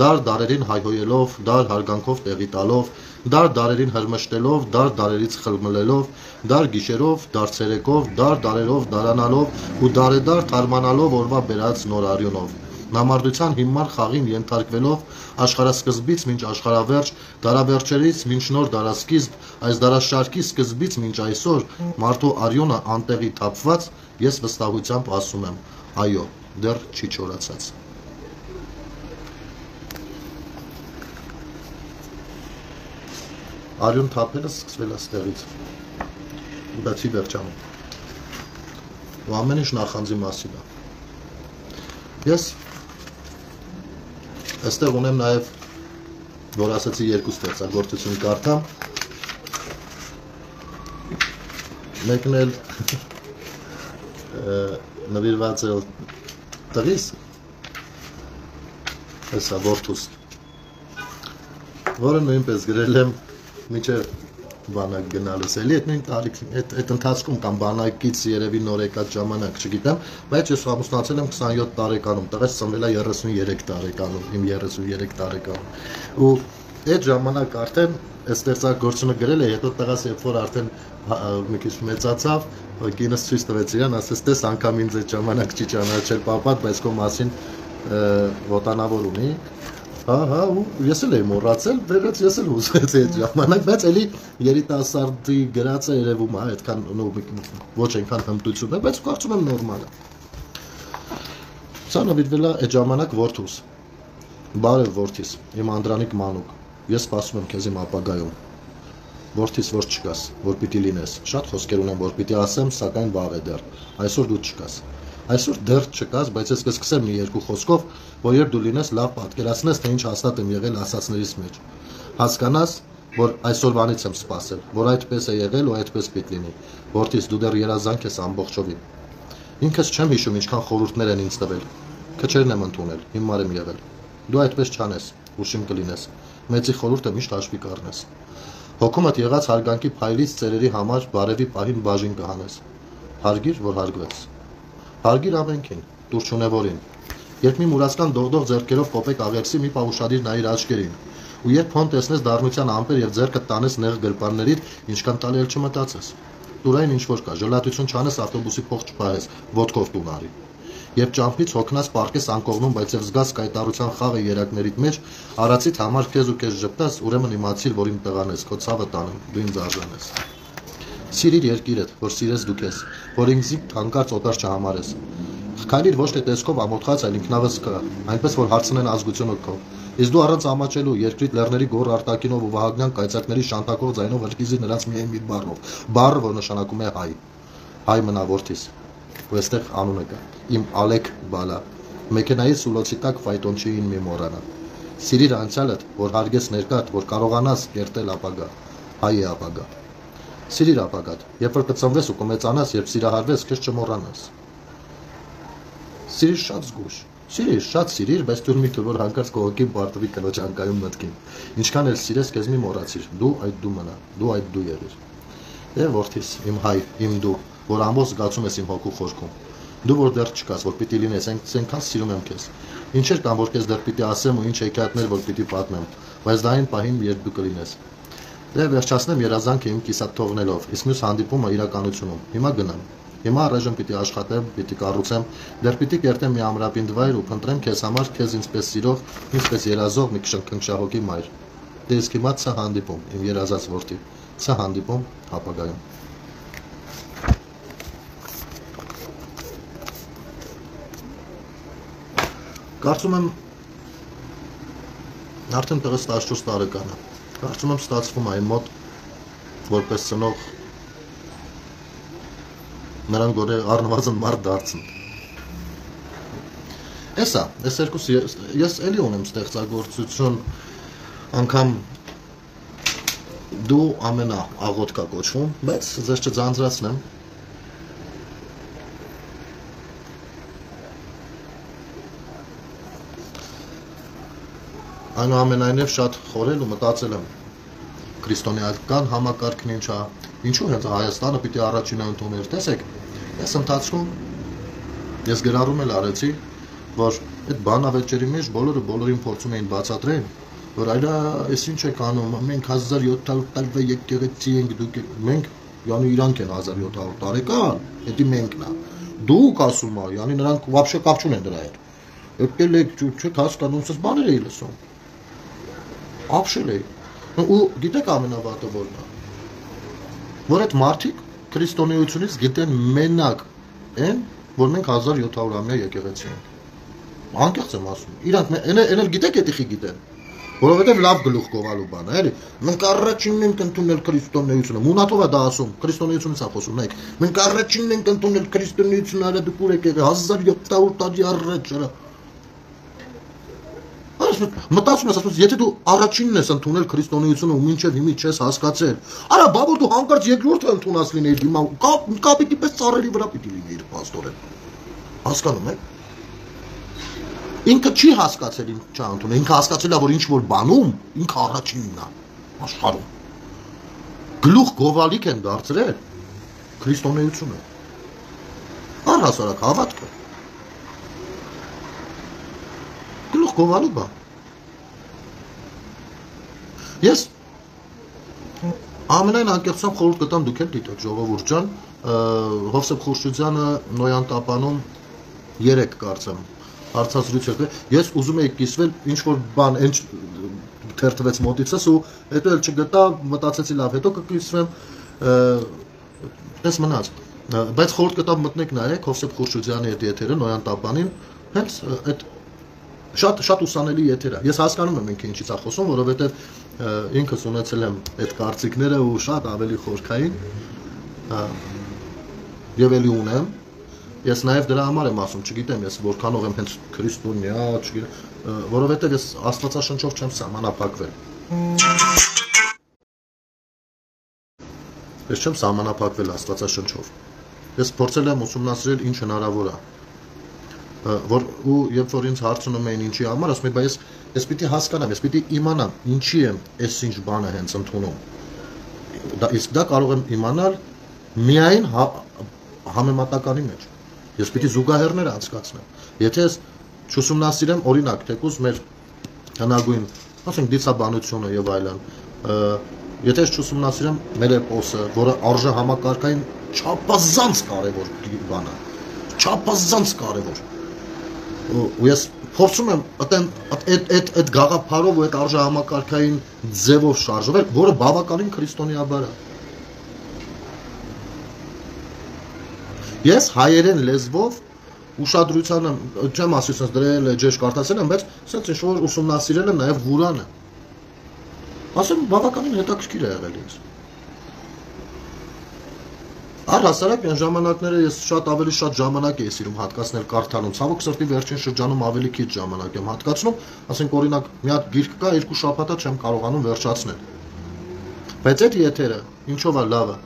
դար դարերին հայհոյելով, դար հարգանքով տեղի տալով, դար դարերին հրմշտելով, դար դարերից խլմլելով, դար գիշերով, դար ցերեկով, դար դարերով դարանալով ու դարեդար թարմանալով օրվա բերած նոր արյունով։ Նամարդության հիմար խաղին ենթարկվելով աշխարհասկզբից մինչ աշխարհավերջ, դարավերջերից մինչ նոր դարասկիզբ, այս դարաշարքի սկզբից մինչ այսօր մարդու արյունը անտեղի թափված, ես վստահությամբ ասում եմ, այո, դեռ չի չորացած։ Արյուն թափելը սկսվել է ստեղից, դա չի վերջանում, ու ամեն ինչ նախանձի մասին է։ Ես այստեղ ունեմ նաև, որ ասացի երկու ստեղծագործություն կարդամ, մեկն էլ նվիրված է տղիս, հեսա որդուս, որը նույնպես գրել եմ մինչև բանակ գնալուս էլի, այդ նույն տարիքին, այդ ընթացքում կամ բանակից երևի նոր եկած ժամանակ, չգիտեմ, բայց ես ամուսնացել եմ 27 տարեկանում, տղես ծնվել է 33 տարեկանում, իմ 33 տարեկանում, ու այդ ժամանակ արդեն այս ստեղծագործությունը գրել է, հետո տղաս երբ որ արդեն մի քիչ մեծացավ, կինս ցույց տվեց իրան, ասեց, տես անգամ ինձ այդ ժամանակ չի ճանաչել պապատ, բայց քո մասին ոտանավոր ունի, հա, ու ես էլ էի մոռացել, վերջ ես էլ հուզվեցի այդ ժամանակ, բայց էլի երիտասարդի գրածը երևում է, այդքան ոչ այնքան հմտություն է, բայց կարծում եմ նորմալ է։ Սա նվիրվել է այդ ժամանակ որդուս, բարև որդիս, իմ Անդրանիկ Մանուկ, ես սպասում եմ քեզ իմ ապագայում, որդիս որ չկաս, որ պիտի լինես, շատ խոսքեր ունեմ, որ պիտի ասեմ, սակայն վաղ է դեռ, այսօր դու չկաս, այսօր դեռ չկաս, բայց ես կսկսեմ մի երկու խոսքով, որ երբ դու լինես լավ պատկերացնես, թե ինչ հաստատ եմ եղել ասածներից մեջ, հասկանաս, որ այսօրվանից եմ սպասել, որ այդպես է եղել ու այդպես պիտի լինի, որդիս դու դեռ երազանք ես ամբողջովին, ինքս չեմ հիշում ինչքան խորհուրդներ են ինձ տվել, քչերն եմ ընդունել, հիմար եմ եղել, դու այդպես չանես, ուշիմ կլինես, մեծի խորհուրդը միշտ հաշվի կառնես, հոգումդ եղած հարգանքի փայլից ծերերի համար բարևի պահին բաժին կհանես, հարգիր, որ հարգվեց, հարգիր ամենքին, դուր չունևորին, երբ մի մուրացկան դողդող ձեռքերով կոպեկ աղերսի մի պահ ուշադիր նայիր աչքերին, ու երբ հոն տեսնես դառնության ամպեր եւ ձեռքդ տանես նեղ գրպաններիդ, ինչքան տալ էլ չմտածես, տուրային ինչ որ կա, ժլատություն չանես ավտոբուսի փող չփահես, ոտքով տուն արի, երբ ճամփից հոգնած պարկես անկողնում, բայց եւ զգաս կայտարության խաղը երակներիդ մեջ, արածիդ համար քեզ ու քեզ ժպտաս, ուրեմն իմացիր, որ իմ տղան ես, քո ցավը տանեմ, դու ինձ արժանես։ Սիրիր երկիրդ, որ սիրես դու քեզ, որ ինքզիդ հանկարծ օտար չհամարես։ Քայլիր ոչ թե տեսքով ամոթխած, այլ ինքնավս կա, այնպես որ հարցնեն ազգությունը քո։ Իսկ դու առանց ամաչելու երկրիդ լեռների գոռ արտակինով ու վահագնյան կայծակների շանտակով ձայնով հրկիզի նրանց միայն մի բառով, բառը, որ նշանակում է հայ։ Հայ մնա որդիս։ ու այստեղ անունը կա։ Իմ Ալեք Բալա։ Մեքենայի սուլոցի տակ ֆայտոնչիին մի մոռանա։ Սիրիր անցյալդ, որ հարգես ներկատ, որ կարողանաս կերտել ապագա, հայ է ապագա։ Սիրիր ապագատ, երբ որ կծնվես ու կմեծանաս, երբ սիրահարվես, քեզ չմոռանաս։ Սիրիր շատ զգուշ, սիրիր, շատ սիրիր, բայց դու մի թվոր հանկարծ կողոքի բարտվի կնոջ անկայում մտքին։ Ինչքան էլ սիրես, քեզ մի մոռացիր, դու այդ դու մնա, դու այդ դու եղիր։ Եվ որդիս, իմ հայ, իմ դու, որ ամբողջ զգացում ես իմ հոգու խորքում։ Դու որ դեռ չկաս, որ պիտի լինես, այնքան սիրում եմ քեզ։ Ինչեր կան, որ քեզ դեռ պիտի ասեմ ու ինչ հեքիաթներ, որ պիտի պատմեմ, բայց դա այն պահին, երբ դու կլինես։ Դե վերջացնեմ երազանքը իմ կիսատ թողնելով, իսկ մյուս հանդիպումը իրականությունում։ Հիմա գնամ։ Հիմա առայժմ պիտի աշխատեմ, պիտի կառուցեմ, դեռ պիտի կերտեմ մի ամրապինդ վայր ու փնտրեմ քեզ համար, քեզ ինձպես սիրող, ինձպես երազող մի քնքշահոգի մայր։ Դե իսկ հիմա ցա հանդիպում, իմ երազած որդի, ցա հանդիպում ապագայում։ Կարծում եմ արդեն տեղը 14 տարեկան է։ Կարծում եմ ստացվում այն մոտ որպես ծնող նրան գորե առնվազն մարդ դարձն։ Էսա, այս երկուսը ես էլի ունեմ ստեղծագործություն, անգամ դու ամենա աղոթքա կոչվում, բայց ձեզ չձանձրացնեմ։ Այնուամենայնիվ շատ խորել ու մտածել եմ քրիստոնեական համակարգն ինչ է, ինչու հենց Հայաստանը պիտի առաջինը ընդուներ։ Տեսեք, այս ընթացքում ես գրառում էլ արեցի, որ այդ բանավեճերի մեջ բոլորին փորձում էին բացատրել, որ այլա այս ինչ եք անում, մենք 1700 տարվա եկեղեցի ենք, դուք մենք, յանի իրանք են 1700 տարեկան, դա մենքն է։ Դուք ասում ա, յանի նրանք вообще կապ չունեն դրա հետ։ Եկել եք, չեք հասկանում, ասես բաներ էի լսում։ Ապշել էի։ Ու գիտեք ամենավատը որն է, որ այդ մարդիկ քրիստոնեությունից գիտեն մենակ այն, որ մենք 1700-ամյա եկեղեցի ենք։ Անկեղծ եմ ասում, իրանք էլ գիտեք էդի գիտեն, որովհետև լավ գլուխ գովալու բան է, էլի։ Մենք առաջինն ենք ընդունել քրիստոնեությունը, Մունաթով է դա ասում, քրիստոնեությունից է խոսում, նայեք։ Մենք առաջինն ենք ընդունել քրիստոնեությունը, արա դուք ուր եք եղել 1700 տարի առաջ, արա։ Մտածում ես, ասում, եթե դու առաջինն ես ընդունել քրիստոնեությունը ու մինչև հիմի չես հասկացել, արա բաբո դու հանկարծ երկրորդը ընդունած լինեիր, հիմա կապիտի պես ծառերի վրա պիտի լինեիր պաստորեն։ Հասկանում եք։ Ինքը չի հասկացել ինչ չա ընդունել, ինքը հասկացել է, որ ինչ որ բանում ինքը առաջինն է աշխարհում։ Գլուխ գովալիք են դարձրել քրիստոնեությունը։ Առհասարակ հավատքը։ Գլուխ գովալու բան։ Ես ամենայն անկեղծությամբ խորհուրդ կտամ դուք էլ դիտեք ժողովուրդ ջան, Հովսեփ Խուրշիդյանը Նոյան տապանում 3 կարծեմ հարցազրույց եղել։ Ես ուզում եի կիսվել ինչ որ բան այն թերթվեց մոտիցս ու հետո էլ չգտա, մտածեցի լավ, հետո կկիսվեմ, պես մնաց։ Բայց խորհուրդ կտամ մտնեք նայեք Հովսեփ Խուրշիդյանի այդ եթերը Նոյան տապանին, հենց այդ շատ ուսանելի եթեր է։ Ես հասկանում եմ ինքը ինչից է խոսում, որովհետև ինքս ունեցել եմ այդ կարծիքները ու շատ ավելի խորքային եւ էլի ունեմ։ Ես նաեւ դրա համար եմ ասում, չգիտեմ ես որքանով եմ հենց քրիստոնյա, չգիտեմ, որովհետև ես Աստվածաշնչով չեմ սահմանափակվել։ Ես չեմ սահմանափակվել Աստվածաշնչով։ Ես փորձել եմ ուսումնասիրել ինչ հնարավոր է։ Որ ու երբ որ ինձ հարցնում էին ինչի համար, ասում եմ, բայց ես պիտի հասկանամ, ես պիտի իմանամ ինչի եմ այս ինչ բանը հենց ընդունում։ Իսկ դա կարող եմ իմանալ միայն համեմատականի մեջ։ Ես պիտի զուգահեռներ անցկացնեմ։ Եթե ես չուսումնասիրեմ, օրինակ, թեկուզ մեր հնագույն, ասենք դիցաբանությունը եւ այլն, եթե ես չուսումնասիրեմ մեր էպոսը, որը արժե համակարգային չափազանց կարևոր բան է, չափազանց կարևոր։ Ու ես փորձում եմ այդ գաղափարով ու այդ արժե համակարգային ձևով շարժվել, որը բավականին քրիստոնեաբար է։ Ես հայերեն լեզվով ուշադրությանը չեմ ասի, ասես դրել ջեշ կարդացել եմ, բայց ասես ինչ որ ուսումնասիրել եմ նաև Ղուրանը։ Ասեմ բավականին հետաքրքիր է եղել ինձ։ Առհասարակ այն ժամանակները ես ավելի շատ ժամանակ էի սիրում հատկացնել կարդալուն։ Ցավոք սրտի վերջին շրջանում ավելի քիչ ժամանակ եմ հատկացնում, ասենք օրինակ մի հատ գիրք կա, 2 շաբաթա չեմ կարողանում վերջացնել։ Բայց այդ եթերը ինչով է լավը։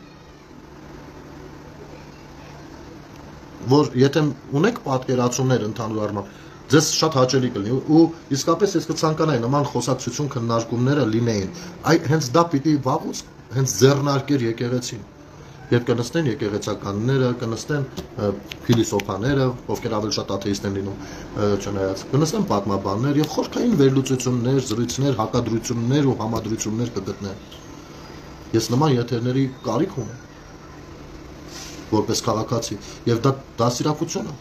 Որ եթե ունեք պատկերացումներ ընդհանուր առմամբ, ձեզ շատ հաճելի կլինի ու իսկապես ես կցանկանայի նման խոսակցություն քննարկումները լինեին։ Այ հենց դա պիտի վաղուց հենց ձեռնարկեր եկեղեցին։ Երբ կնստեն եկեղեցականները, կնստեն փիլիսոփաները, ովքեր ավելի շատ աթեիստ են լինում, չնայած, կնստեն պատմաբաններ եւ խորքային վերլուծություններ, զրույցներ, հակադրություններ ու համադրություններ կգտնեն։ Ես նման եթերների կարիք ունեմ որպես քաղաքացի եւ դա դաստիարակություն է։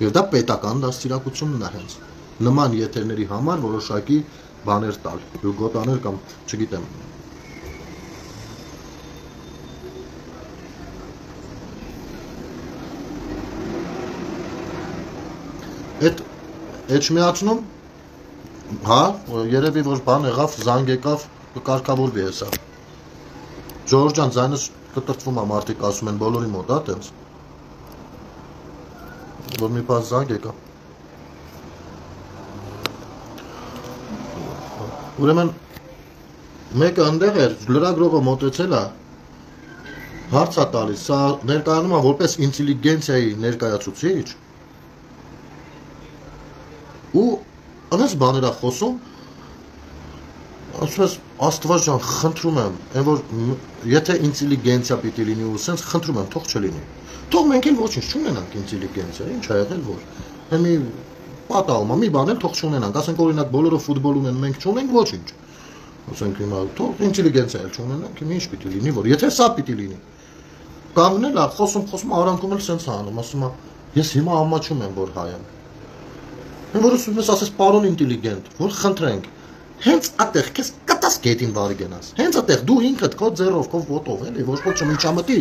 Եվ դա պետական դաստիարակությունն է հենց նման եթերների համար որոշակի բաներ տալ, լուգոտաներ կամ չգիտեմ։ Այդ էջմիածնում, հա, երևի որ բան եղավ, զանգ եկավ, կկարգավորվի հեսա։ Ժողովուրդ ջան, ձայնս կտրտվում է, մարդիկ ասում են բոլորի մոտ, հա, տենց։ Որ մի բան զանգ եկա։ Ուրեմն մեկը ընդեղ էր, լրագրողը մոտեցել է, հարց է տալիս, սա ներկայանում է որպես ինտելիգենցիայի ներկայացուցիչ։ Ու անես բաներ է խոսում, ասում ես Աստված ջան, խնդրում եմ, այն որ եթե ինտելիգենցիա պիտի լինի ու սենց խնդրում եմ, թող չլինի։ Թող մենք էլ ոչինչ չունենանք ինտելիգենցիա, ինչ ա եղել որ։ Մի պատահում է, մի բան էլ թող չունենանք, ասենք օրինակ բոլորը ֆուտբոլ ունեն, մենք չունենք ոչինչ։ Ասենք հիմա թող ինտելիգենցիա էլ չունենանք, հիմա ինչ պիտի լինի որ, եթե սա պիտի լինի։ Կանոնել է, խոսում արանքում էլ սենց անում, ասում է, ես հիմա ամաչում եմ որ հայ եմ։ Որ ասում ես ասես պարոն ինտելիգենտ, որ խնդրենք, հենց այդտեղ քեզ կտաս գետին բարի գնաս։ Հենց այդտեղ դու ինքդ քո ձեռով, քո ոտով, էլի, ոչ ոք չմիջամտի,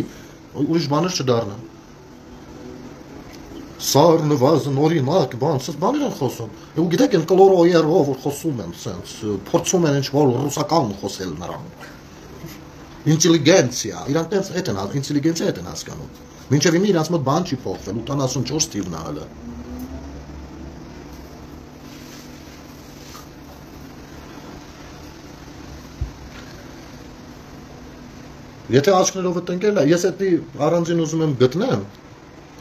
ուրիշ բաներ չդառնան։ Սառնվազն օրինակ, սենց բաներ են խոսում։ Ու գիտեք, այն կլորոյերով որ խոսում են, սենց փորձում են ինչ-որ ռուսական խոսել նրան։ Ինտելիգենցիա, իրանք տենց այդ են, ինտելիգենցիա այդ են հասկանում։ Մինչև հիմա իրանց մոտ բան չի փոխվել, 84 թիվն է հələ։ Եթե աչքներով տնկել է, ես էդի առանձին ուզում եմ գտնեմ,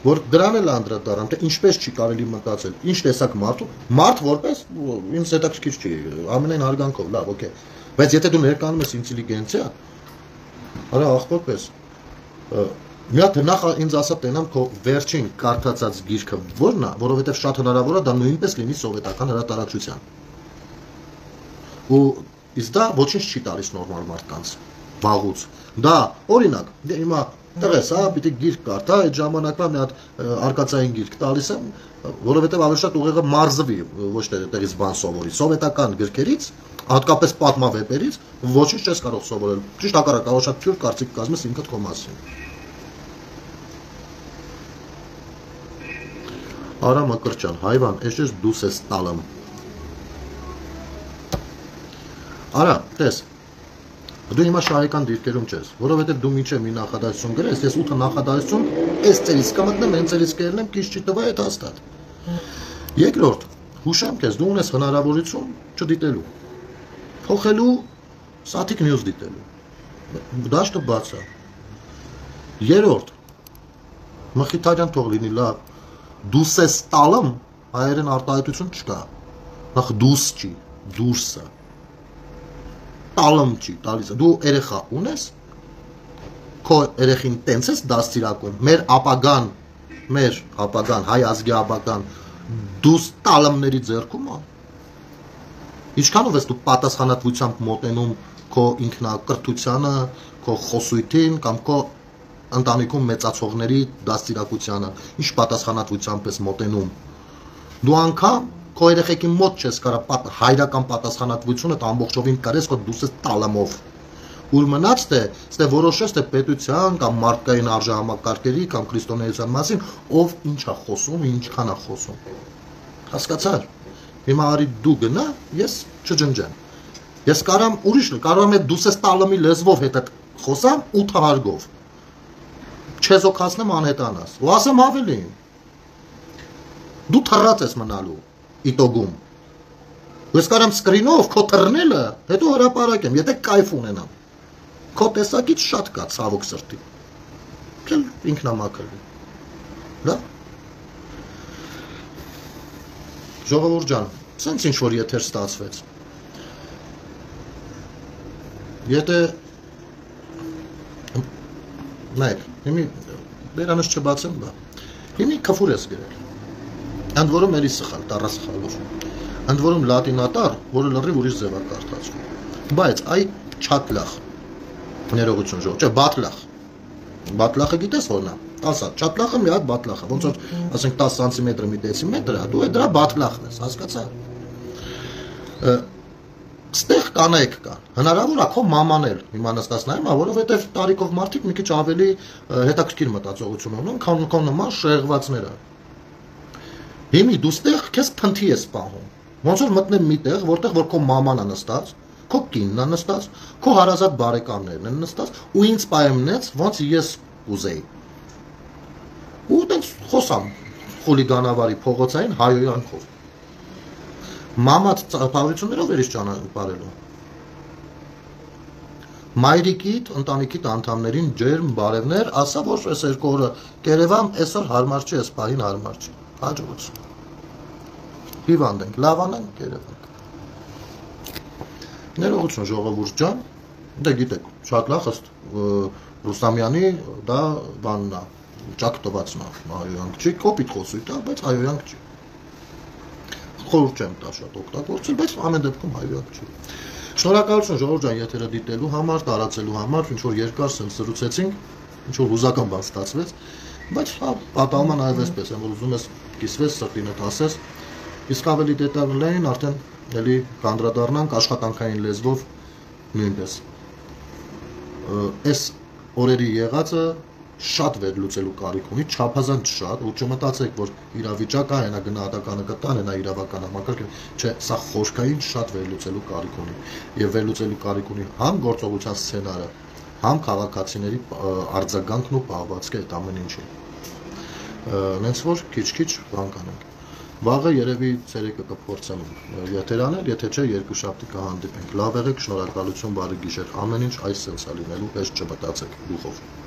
որ դրան էլ անդրադառնամ, թե ինչպես չի կարելի մտածել, ինչ տեսակ մարդ որպես ինձ հետաքրքիր չի, ամենայն հարգանքով, լավ, օքեյ։ Բայց եթե դու ներկայանում ես ինտելիգենցիա, արա աղբորպես, մի հատ նախ ինձ ասա տենամ քո վերջին կարդացած գիրքը որն է, որովհետև շատ հնարավոր է դա նույնպես լինի սովետական հրատարակչության։ Ու իսկ դա ոչինչ չի տալիս նորմալ մարդկանց, վաղուց։ Դա օրինակ, հիմա տղես, հա, պիտի գիրք կարդա, այդ ժամանակվա մի հատ արկածային գիրք տալիս եմ, որովհետև ավելի շատ ուղեղը մարզվի, ոչ թե այդտեղից բան սովորի, սովետական գրքերից, հատկապես պատմավեպերից, ոչինչ չես կարող սովորել։ Ճիշտ հակառակը, կարող շատ թյուր կարծիք կազմես ինքդ քո մասին։ Արա Մկրտչյան, հայվան, էշես դուս ես տալım։ Արա, տես, դու հիմա շահեկան դիրքերում չես, որովհետև դու մինչև մի նախադասություն գրես, ես 8 նախադասություն այս ծերից կմտնեմ, այն ծերից կերնեմ, քիչ չի տվա այդ հաստատ։ Երկրորդ, հուշեմ քեզ, դու ունես հնարավորություն չդիտելու, փոխելու Static News դիտելու։ Դաշտը բաց է։ Երրորդ, Մխիթարյան թող լինի լավ, դուս ես տալım, հայերեն արտահայտություն չկա։ Նախ դուս չի, դուրսը։ Տալım չի, տալիս է։ Դու երեխա ունես, քո երեխին տենց ես դաստիարակում, մեր ապագան, հայ ազգի ապագան, դուս տալımների ձեռքում է։ Ինչքանով ես դու պատասխանատվությամբ մոտենում քո ինքնակրթությանը, քո խոսույթին կամ քո ընտանիքում մեծացողների դաստիարակությանը, ինչ պատասխանատվությամբ ես մոտենում։ Դու անգամ քո երեխեքի մոտ չես կարող հայրական պատասխանատվությունը ամբողջովին կարես քո դուս ես տալımով։ Ուր մնաց թե որոշես թե պետության կամ մարդկային արժեհամակարգերի կամ քրիստոնեության մասին ով ինչ է խոսում, ինչքան է խոսում։ Հասկացա՞ր։ Հիմա արի դու գնա, ես չջնջեմ։ Ես կարամ ուրիշն, կարող եմ դուս ես տալımի լեզվով հետ խոսամ 8 հարգով։ չեզոքացնեմ անհետանաս։ Ու ասեմ ավելին։ Դու թռած ես մնալու իտոգում։ Ես կարամ սկրինով քո թռնելը, հետո հրապարակեմ, եթե կայֆ ունենամ։ Քո տեսակից շատ կա ցավոք սրտի։ Քել ինքնամաքրվի։ Դա Ժողովուրդ ջան, սենց ինչ որ եթեր ստացվեց։ Եթե նայեք, հիմի բերանս չբացեմ, բա։ Հիմի քֆուր ես գրել։ Ընդ որում էլի սխալ, տառա սխալով։ Ընդ որում լատինատար, որը լրիվ ուրիշ ձև է կարդացվում։ Բայց այ չատլախ։ Ներողություն ժողովուրդ, չէ, բատլախ։ Բատլախը գիտես որն է։ Ասա, չատլախը մի հատ բատլախ է, ոնց որ ասենք 10 սանտիմետր մի դեցիմետր է, դու այդ դրա բատլախն ես, հասկացա։ Ստեղ կանայք կան։ Հնարավոր է քո մաման էլ հիմա նստած նայում, որովհետև տարիքով մարդիկ մի քիչ ավելի հետաքրքիր մտածողություն ունեն, քան քո նման շեղվածները։ Հիմի դու ստեղ քեզ փնթի ես պահում։ Ոնց որ մտնեմ մի տեղ, որտեղ որ քո մաման է նստած, քո կինն է նստած, քո հարազատ բարեկամներն են նստած, ու ինձ պայմնեց, ոնց ես կուզեի։ Ու տենց խոսամ խուլիգանավարի փողոցային հայոյանքով։ Մամատ ծափավորություններով երիշ ճանապարհելու։ Մայրիկիդ, ընտանիքիդ անդամներին ջերմ բարևներ, ասա որ այս երկու օրը կերևամ, այսօր հարմար չի, այս պահին հարմար չի։ Հաջողություն։ Հիվանդ ենք, լավանանք, կերևանք։ Ներողություն ժողովուրդ ջան, դե գիտեք, շատ լավ ըստ Ռուստամյանի դա բանն է, ճակտվածն է, հայոյանք չի, կոպիտ խոսույթ է, բայց հայոյանք չի։ Խորհուրդ չեմ տա շատ օգտագործել, բայց ամեն դեպքում հայոյանք չի։ Շնորհակալություն ժողովուրդ ջան եթերը դիտելու համար, տարածելու համար, ինչ որ երկար սենց զրուցեցինք, ինչ որ հուզական բան ստացվեց, բայց հա պատահում է նաև այսպես, որ ուզում ես կիսվես, սրտինդ ասես, իսկ ավելի դետալային արդեն էլի կանդրադառնանք աշխատանքային լեզվով նույնպես։ Այս օրերի եղածը շատ վերլուծելու կարիք ունի, չափազանց շատ, ու չմտածեք, որ իրավիճակը հենա գնահատականը կտան, հենա իրավական համակարգը, չէ, սա խորքային շատ վերլուծելու կարիք ունի, եւ վերլուծելու կարիք ունի համ գործողության սցենարը, համ քաղաքացիների արձագանքն ու պահվածքը այդ ամեն ինչին։ Նենց որ քիչ-քիչ բան կանենք։ Վաղը երևի ցերեկը կփորձեմ եթեր անել, եթե չէ երկուշաբթի կհանդիպենք։ Լավ եղեք, շնորհակալություն, բարի գիշեր։ Ամեն ինչ այս սենսա լինելու, պես չմտածեք դուխով։